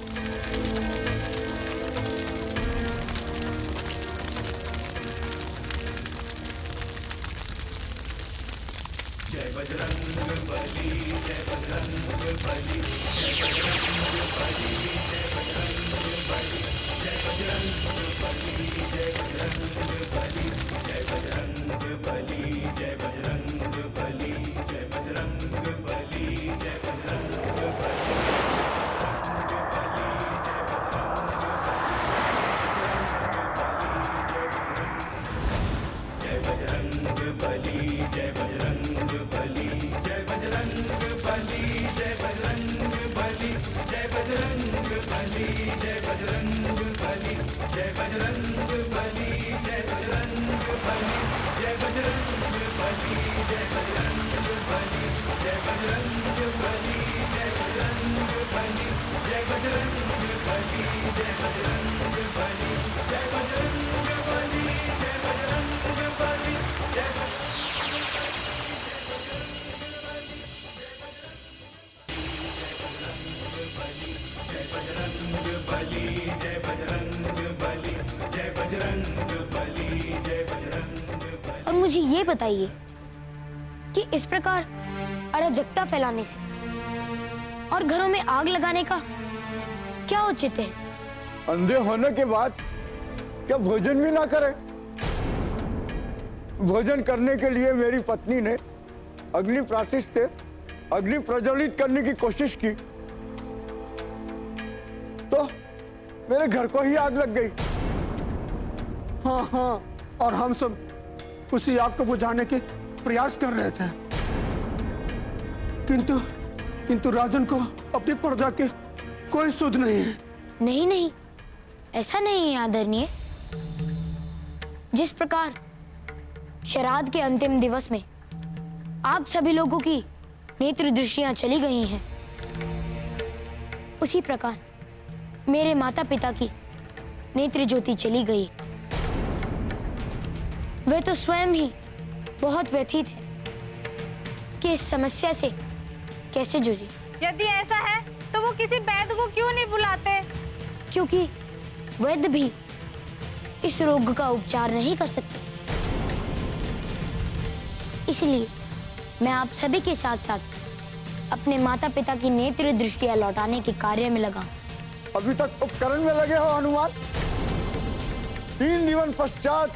और मुझे ये बताइए कि इस प्रकार अराजकता फैलाने से और घरों में आग लगाने का क्या उचित है? अंधे होने के बाद क्या भोजन भी ना करें? भोजन करने के लिए मेरी पत्नी ने अग्नि प्रातिष्ठ से अग्नि प्रज्वलित करने की कोशिश की तो मेरे घर को ही आग लग गई। हाँ हाँ, और हम सब उसी आग को बुझाने के प्रयास कर रहे थे, किंतु राजन को अपनी प्रजा के कोई सुध नहीं है। नहीं नहीं, ऐसा नहीं है आदरणीय। जिस प्रकार श्राद्ध के अंतिम दिवस में आप सभी लोगों की नेत्र दृष्टियां चली गई हैं, उसी प्रकार मेरे माता पिता की नेत्र ज्योति चली गई। वे तो स्वयं ही बहुत व्यथित है कि इस समस्या से कैसे जूझे। यदि ऐसा है तो वो किसी वैद्य को क्यों नहीं बुलाते? क्योंकि वैद्य भी इस रोग का उपचार नहीं कर सकते। इसलिए मैं आप सभी के साथ साथ अपने माता पिता की नेत्र दृष्टियां लौटाने के कार्य में लगा। अभी तक उपकरण में लगे हो हनुमान? 3 दिनों पश्चात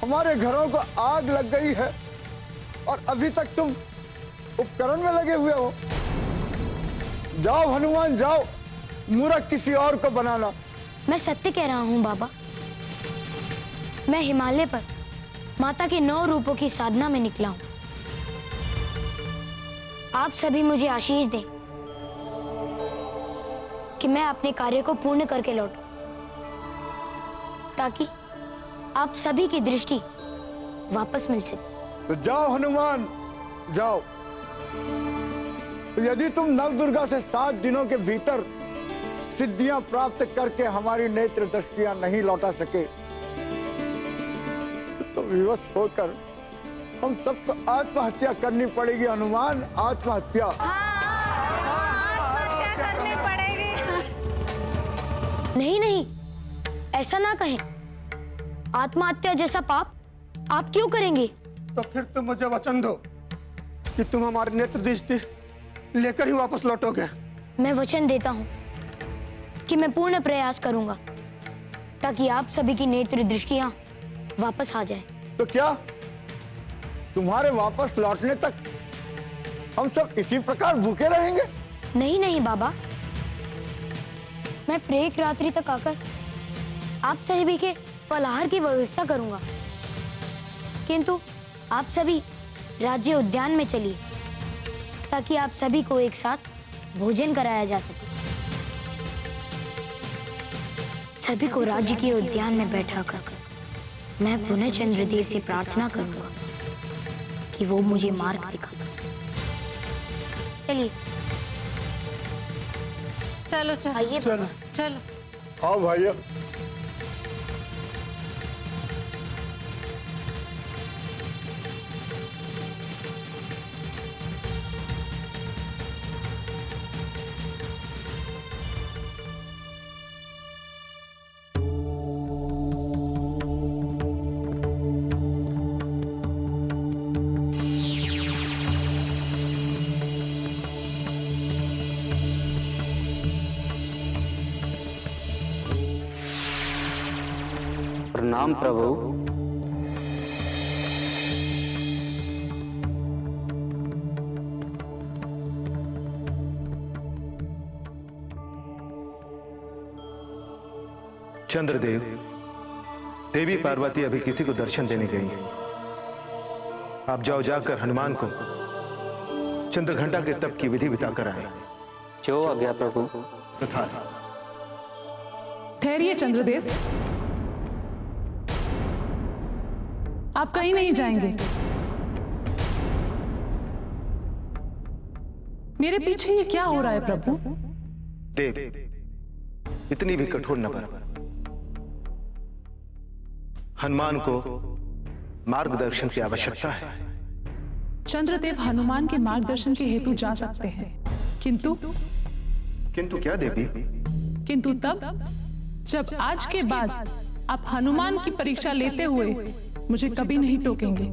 हमारे घरों को आग लग गई है और अभी तक तुम उपकरण में लगे हुए हो। जाओ हनुमान जाओ, मूर्ख किसी और को बनाना। मैं सत्य कह रहा हूँ बाबा। मैं हिमालय पर माता के 9 रूपों की साधना में निकला हूँ। आप सभी मुझे आशीष दें कि मैं अपने कार्य को पूर्ण करके लौटूं, ताकि आप सभी की दृष्टि वापस मिल सके। तो जाओ हनुमान जाओ। यदि तुम नवदुर्गा से 7 दिनों के भीतर सिद्धियां प्राप्त करके हमारी नेत्र दृष्टियां नहीं लौटा सके तो विवश होकर हम सबको आत्महत्या करनी पड़ेगी हनुमान, आत्महत्या। आत्महत्या करनी पड़ेगी। नहीं नहीं, ऐसा ना कहें। आत्महत्या जैसा पाप आप क्यों करेंगे? तो फिर तुम मुझे वचन दो कि तुम हमारी नेत्र दृष्टि लेकर ही वापस लौटोगे। मैं वचन देता हूं कि मैं पूर्ण प्रयास करूंगा ताकि आप सभी की नेत्र दृष्टियां वापस आ जाए। तो क्या तुम्हारे वापस लौटने तक हम सब इसी प्रकार भूखे रहेंगे? नहीं नहीं बाबा, मैं प्रेक रात्रि तक आकर आप सभी के फलाहार की व्यवस्था करूंगा, किंतु आप सभी राज्य उद्यान में चलिए ताकि आप सभी को एक साथ भोजन कराया जा सके। सभी को राज्य के उद्यान में बैठा कर मैं पुनः चंद्रदेव से प्रार्थना करूंगा कि वो मुझे मार्ग दिखा। चलिए चलो चलो आइए चलो। चलो। आओ भैया। प्रणाम प्रभु। चंद्रदेव, देवी पार्वती अभी किसी को दर्शन देने गई हैं। आप जाओ, जाकर हनुमान को चंद्रघंटा के तप की विधि बताकर आए। जो आज्ञा प्रभु। तथास्तु। ठहरिए चंद्रदेव, आप कहीं नहीं जाएंगे। मेरे पीछे ये क्या हो रहा है प्रभु? देव, इतनी भी कठोर न बनो। हनुमान को मार्गदर्शन की आवश्यकता है। चंद्रदेव हनुमान के मार्गदर्शन के हेतु जा सकते हैं, किंतु क्या देवी? किंतु तब जब आज के बाद आप हनुमान की परीक्षा लेते हुए मुझे कभी नहीं टोकेंगे।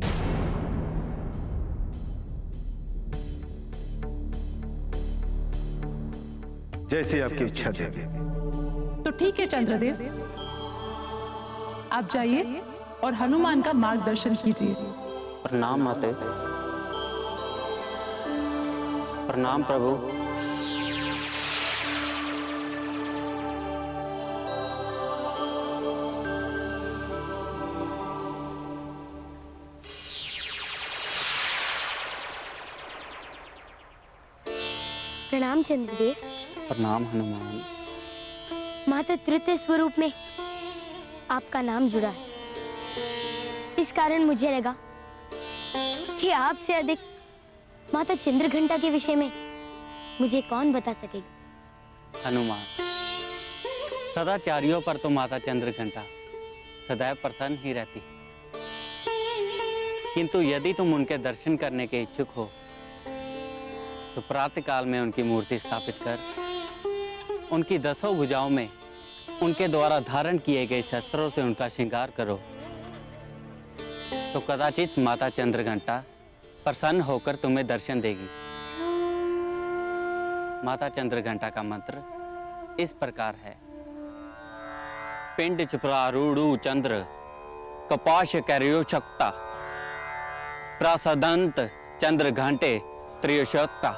जैसी आपकी इच्छा देवी। तो ठीक है चंद्रदेव, आप जाइए और हनुमान का मार्गदर्शन कीजिए। प्रणाम माते। प्रणाम प्रभु। प्रणाम चंद्रदेव। प्रणाम हनुमान। माता तृतीय स्वरूप में आपका नाम जुड़ा है, इस कारण मुझे लगा कि आपसे अधिक माता चंद्रघंटा के विषय में मुझे कौन बता सकेगा। हनुमान, सदाचारियों पर तो माता चंद्रघंटा सदैव प्रसन्न ही रहती, किंतु यदि तुम उनके दर्शन करने के इच्छुक हो तो प्रातः काल में उनकी मूर्ति स्थापित कर उनकी 10 भुजाओं में उनके द्वारा धारण किए गए शस्त्रों से उनका श्रृंगार करो, तो कदाचित माता चंद्रघंटा प्रसन्न होकर तुम्हें दर्शन देगी। माता चंद्रघंटा का मंत्र इस प्रकार है। पिंड चप्रारूढ़ चंद्र कपाश कैर्यो शक्ता प्रसदंत चंद्र घंटे त्रियोशक्ता।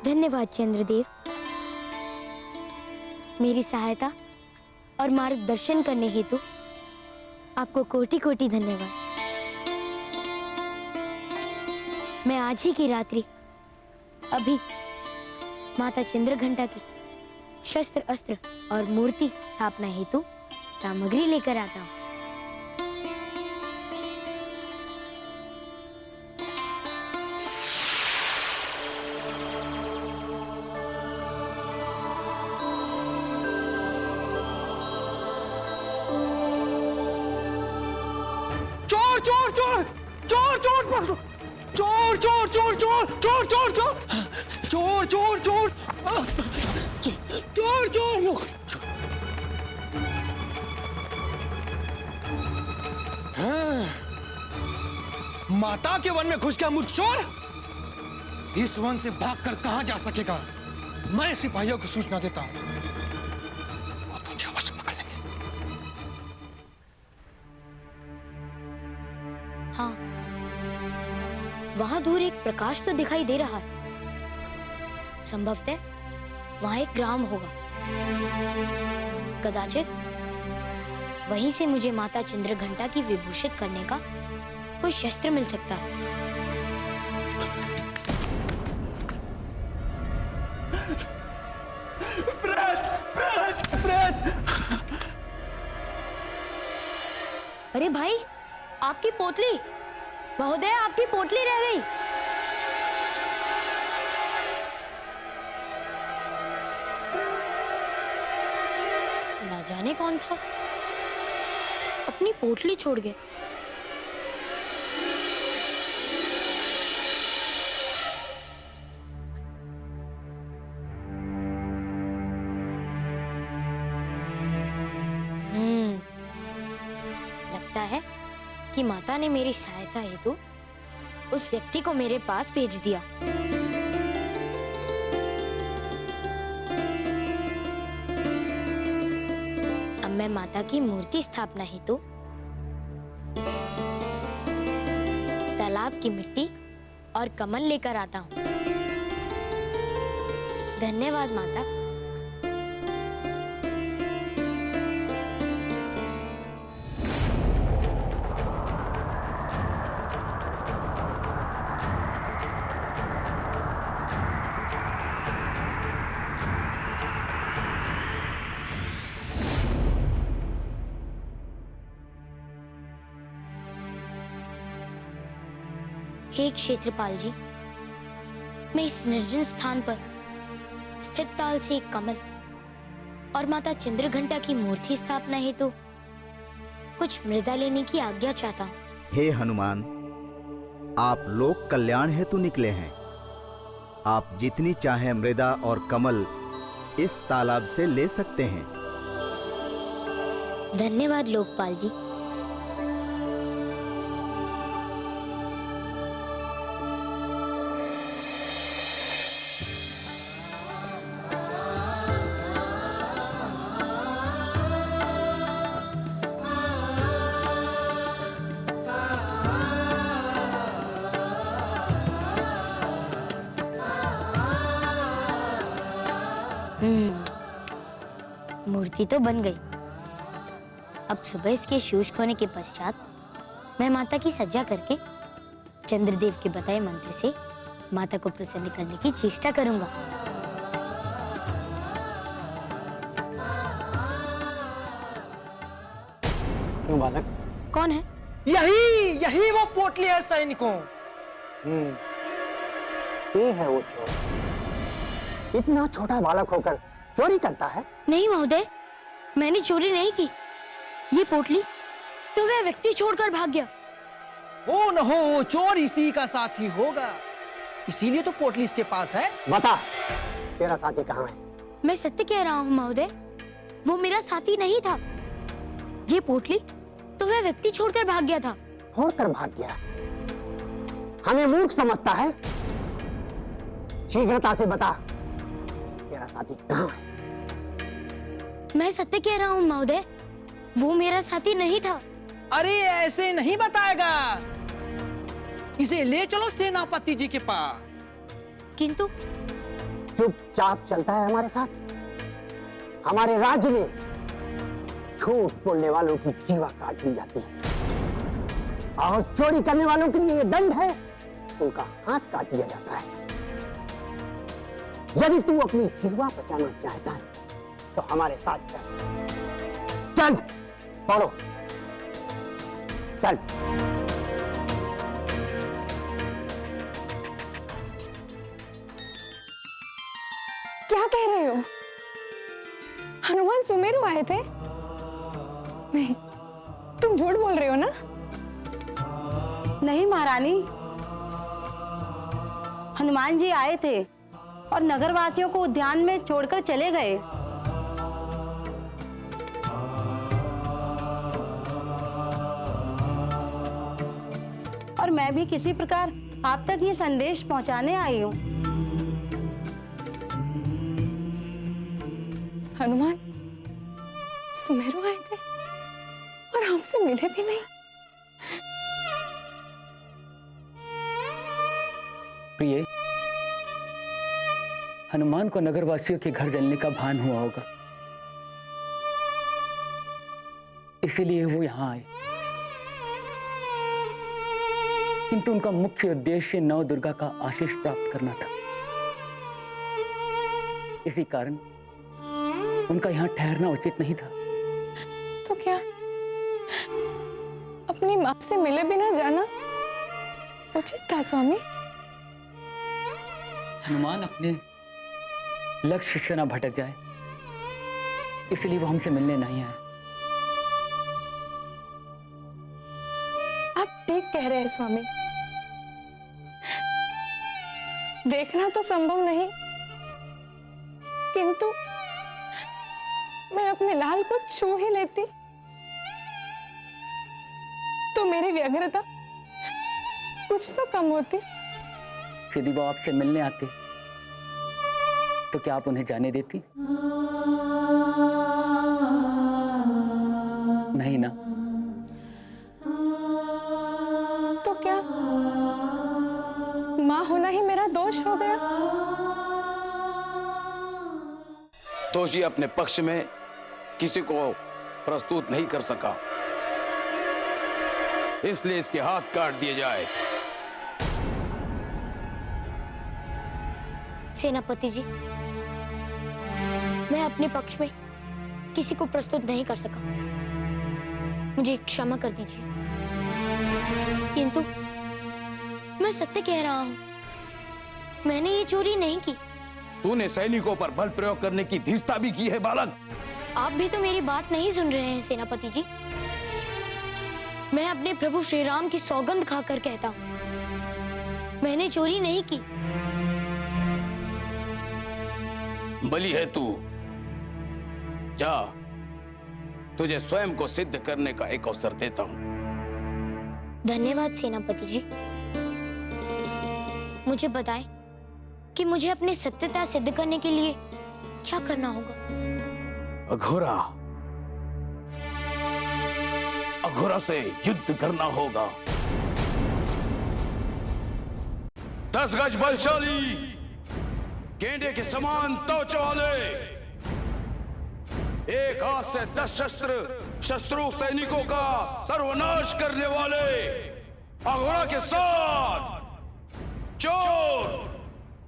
धन्यवाद चंद्रदेव, मेरी सहायता और मार्गदर्शन करने हेतु आपको कोटि कोटि धन्यवाद। मैं आज ही की रात्रि अभी माता चंद्रघंटा की शस्त्र अस्त्र और मूर्ति स्थापना हेतु सामग्री लेकर आता हूँ। माता के वन में घुस गया मूर्ख चोर। इस वन से भागकर कहां जा सकेगा? मैं सिपाहियों को सूचना देता हूं, वो तुझे अवश्य पकड़ लेंगे। हाँ, वहां दूर एक प्रकाश तो दिखाई दे रहा है। संभवतः वहां एक ग्राम होगा। कदाचित वहीं से मुझे माता चंद्रघंटा की विभूषित करने का कोई शस्त्र मिल सकता है। अरे भाई, आपकी पोटली, महोदय आपकी पोटली रह गई। ना जाने कौन था, अपनी पोटली छोड़ गए। लगता है कि माता ने मेरी सहायता हेतु उस व्यक्ति को मेरे पास भेज दिया। मैं माता की मूर्ति स्थापना हेतु तालाब की मिट्टी और कमल लेकर आता हूँ। धन्यवाद माता। हे क्षेत्रपाल जी, मैं इस निर्जन स्थान पर स्थित ताल से एक कमल और माता चंद्रघंटा की मूर्ति स्थापना हेतु कुछ मृदा लेने की आज्ञा चाहता हूँ। हे हनुमान, आप लोक कल्याण हेतु निकले हैं। आप जितनी चाहे मृदा और कमल इस तालाब से ले सकते हैं। धन्यवाद लोकपाल जी। मूर्ति तो बन गई। अब सुबह इसके शुष्क होने के पश्चात मैं माता की सज्जा करके चंद्रदेव के बताए मंत्र से माता को प्रसन्न करने की चेष्टा करूंगा। क्यों बालक? कौन है? यही वो पोटली है सैनिकों। ये है वो चोर। इतना छोटा बालक होकर चोरी करता है? नहीं महोदय, मैंने चोरी नहीं की। ये पोटली तो वह व्यक्ति छोड़कर भाग गया। हो न हो वो चोर इसी का साथी होगा, इसीलिए तो पोटली इसके पास है। बता, तेरा साथी कहाँ है? मैं सत्य कह रहा हूँ महोदय, वो मेरा साथी नहीं था। ये पोटली तो वह व्यक्ति छोड़कर भाग गया था। छोड़कर भाग गया? हमें मूर्ख समझता है? शीघ्रता से बता, तेरा साथी कहाँ है? मैं सत्य कह रहा हूँ महोदय, वो मेरा साथी नहीं था। अरे ऐसे नहीं बताएगा, इसे ले चलो सेनापति जी के पास। किंतु चुपचाप चलता है हमारे साथ। हमारे राज्य में झूठ बोलने वालों की जीवा काट ली जाती है और चोरी करने वालों के लिए दंड है, उनका हाथ काट दिया जाता है। यदि तू अपनी जीवा बचाना चाहता है तो हमारे साथ चल। चल, पढ़ो, चल। क्या कह रहे हो? हनुमान सुमेरु आए थे? नहीं, तुम झूठ बोल रहे हो ना? नहीं महारानी, हनुमान जी आए थे और नगरवासियों को उद्यान में छोड़कर चले गए। और मैं भी किसी प्रकार आप तक ये संदेश पहुंचाने आई हूँ। हनुमान सुमेरु आए थे और हमसे मिले भी नहीं। प्रिय, हनुमान को नगरवासियों के घर जलने का भान हुआ होगा, इसीलिए वो यहां आए। किंतु उनका मुख्य उद्देश्य नव दुर्गा का आशीष प्राप्त करना था। इसी कारण उनका यहां ठहरना उचित नहीं था। तो क्या अपनी मां से मिले बिना जाना उचित था स्वामी? हनुमान अपने लक्ष्य से न भटक जाए, इसलिए वो हमसे मिलने नहीं आए। आप ठीक कह रहे हैं स्वामी। देखना तो संभव नहीं, किंतु मैं अपने लाल को छू ही लेती तो मेरी व्यग्रता कुछ तो कम होती। यदि वो आपसे मिलने आते तो क्या आप उन्हें जाने देती? नहीं ना? तो क्या माँ होना ही मेरा दोष हो गया? दोषी अपने पक्ष में किसी को प्रस्तुत नहीं कर सका, इसलिए इसके हाथ काट दिए जाए। सेनापति जी, मैं अपने पक्ष में किसी को प्रस्तुत नहीं कर सका, मुझे क्षमा कर दीजिए। किंतु मैं सत्य कह रहा हूं, मैंने ये चोरी नहीं की। तूने सैनिकों पर बल प्रयोग करने की धीरता भी की है बालक। आप भी तो मेरी बात नहीं सुन रहे हैं सेनापति जी। मैं अपने प्रभु श्री राम की सौगंध खाकर कहता हूं, मैंने चोरी नहीं की। बली है तू, जा, तुझे स्वयं को सिद्ध करने का एक अवसर देता हूं। धन्यवाद सेनापति जी। मुझे बताएं कि मुझे अपनी सत्यता सिद्ध करने के लिए क्या करना होगा? अघोरा, अघोरा से युद्ध करना होगा। 10 गज बलशाली, गेंडे के समान त्वचा वाले, एक हाथ से 10 शत्रु सैनिकों का सर्वनाश करने वाले अघोरा के साथ चोर,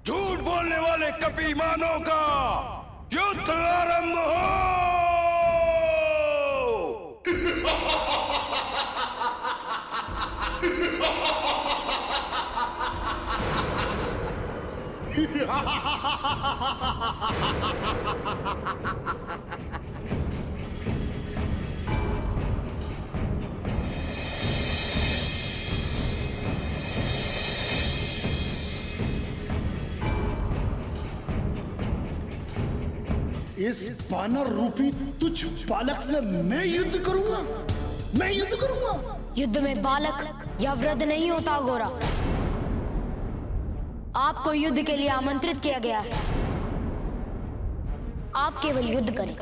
झूठ बोलने वाले कपीमानों का युद्ध आरंभ हो। इस बानर रूपी तुझ बालक से मैं युद्ध करूंगा, मैं युद्ध करूंगा। युद्ध में बालक या वृद्ध नहीं होता घोड़ा। आपको युद्ध के लिए आमंत्रित किया गया है, आप केवल युद्ध करें।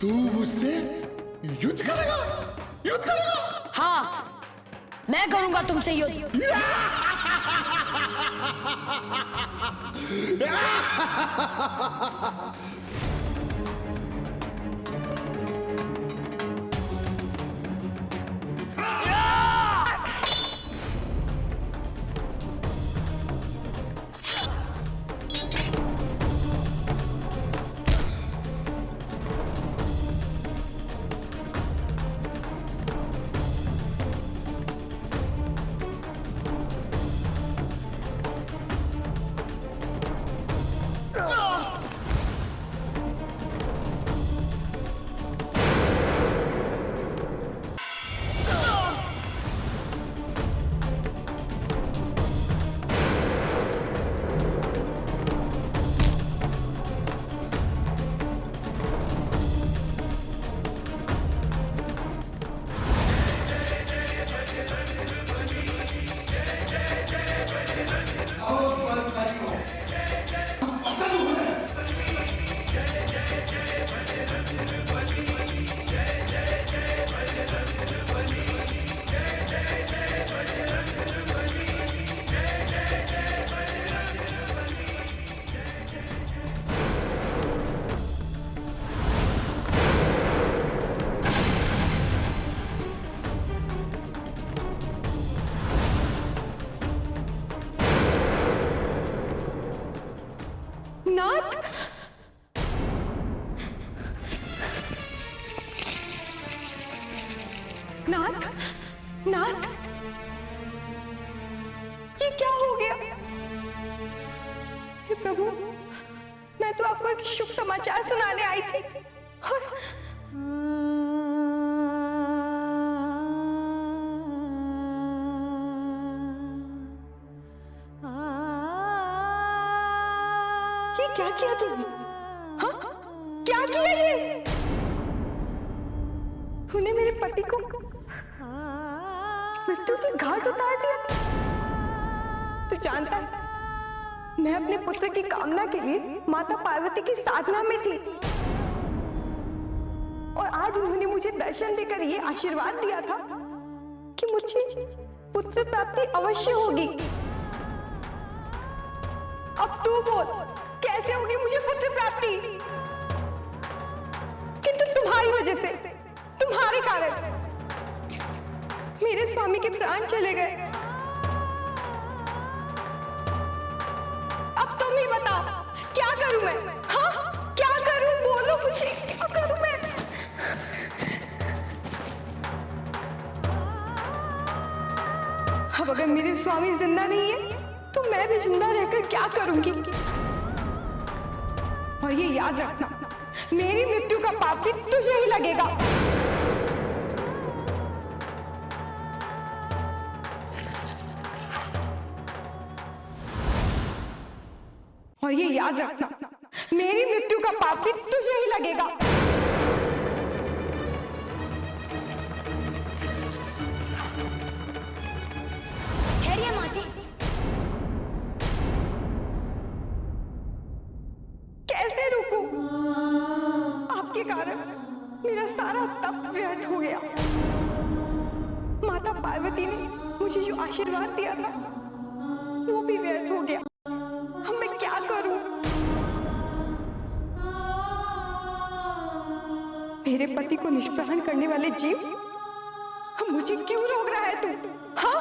तू मुझसे युद्ध करेगा? युद्ध करेगा? हाँ, मैं करूंगा तुमसे युद्ध। नाथ, नाथ, नाथ, ये क्या हो गया? हे प्रभु, मैं तो आपको एक शुभ समाचार सुनाने आई थी और क्या किया तुमने? हाँ? क्या किया ये? उन्हें मेरे पति को मृत्यु के घाट उतार दिया। तू जानता है, मैं अपने पुत्र की कामना के लिए माता पार्वती की साधना में थी, और आज उन्होंने मुझे दर्शन देकर ये आशीर्वाद दिया था कि मुझे पुत्र प्राप्ति अवश्य होगी। अब तू बोल, कैसे होगी मुझे पुत्र प्राप्ति? किंतु तुम्हारी वजह से, तुम्हारे कारण मेरे स्वामी के प्राण चले गए। अब तुम ही बताओ, क्या करूं मैं? हाँ, क्या करूं? बोलो मुझे, क्या करूं मैं? अब अगर मेरे स्वामी जिंदा नहीं है तो मैं भी जिंदा रहकर क्या करूंगी? और ये याद रखना, मेरी मृत्यु का पाप भी तुझे ही लगेगा। और ये याद रखना, मेरी मृत्यु का पाप भी तुझे ही लगेगा। ठहरिए माते। कैसे रुकूं? आपके कारण मेरा सारा तप व्यर्थ हो गया। माता पार्वती ने मुझे जो आशीर्वाद दिया था वो भी व्यर्थ हो गया। अब मैं क्या करूं? मेरे पति को निष्प्राण करने वाले जीव, अब मुझे क्यों रोक रहा है तू? हाँ,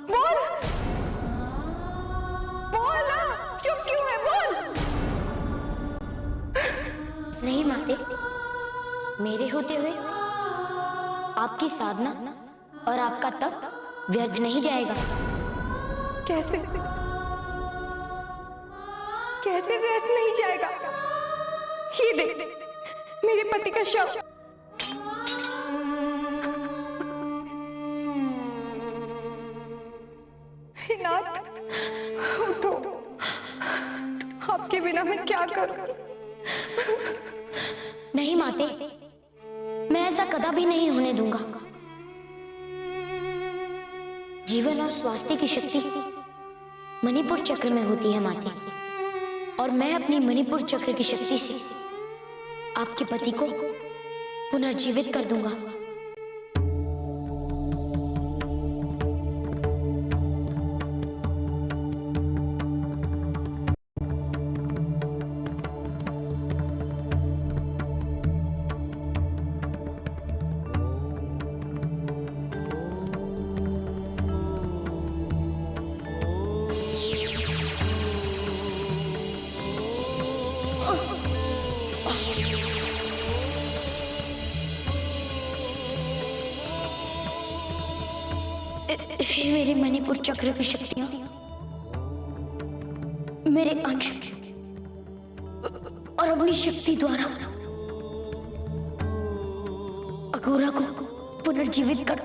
बोल बोल ना, चुप क्यों है? बोल। नहीं माते, मेरे होते हुए आपकी साधना और आपका तप व्यर्थ नहीं जाएगा। कैसे कैसे व्यर्थ नहीं जाएगा? ये देख, मेरे पति का शव। हे नाथ, उठो, आपके बिना मैं क्या करूं? नहीं माते, मैं ऐसा कदापि नहीं होने दूंगा। जीवन और स्वास्थ्य की शक्ति मणिपुर चक्र में होती है माते, और मैं अपनी मणिपुर चक्र की शक्ति से आपके पति को पुनर्जीवित कर दूंगा। हे मेरे मणिपुर चक्र की शक्तियां, मेरे अंश और अपनी शक्ति द्वारा अघोरा को पुनर्जीवित कर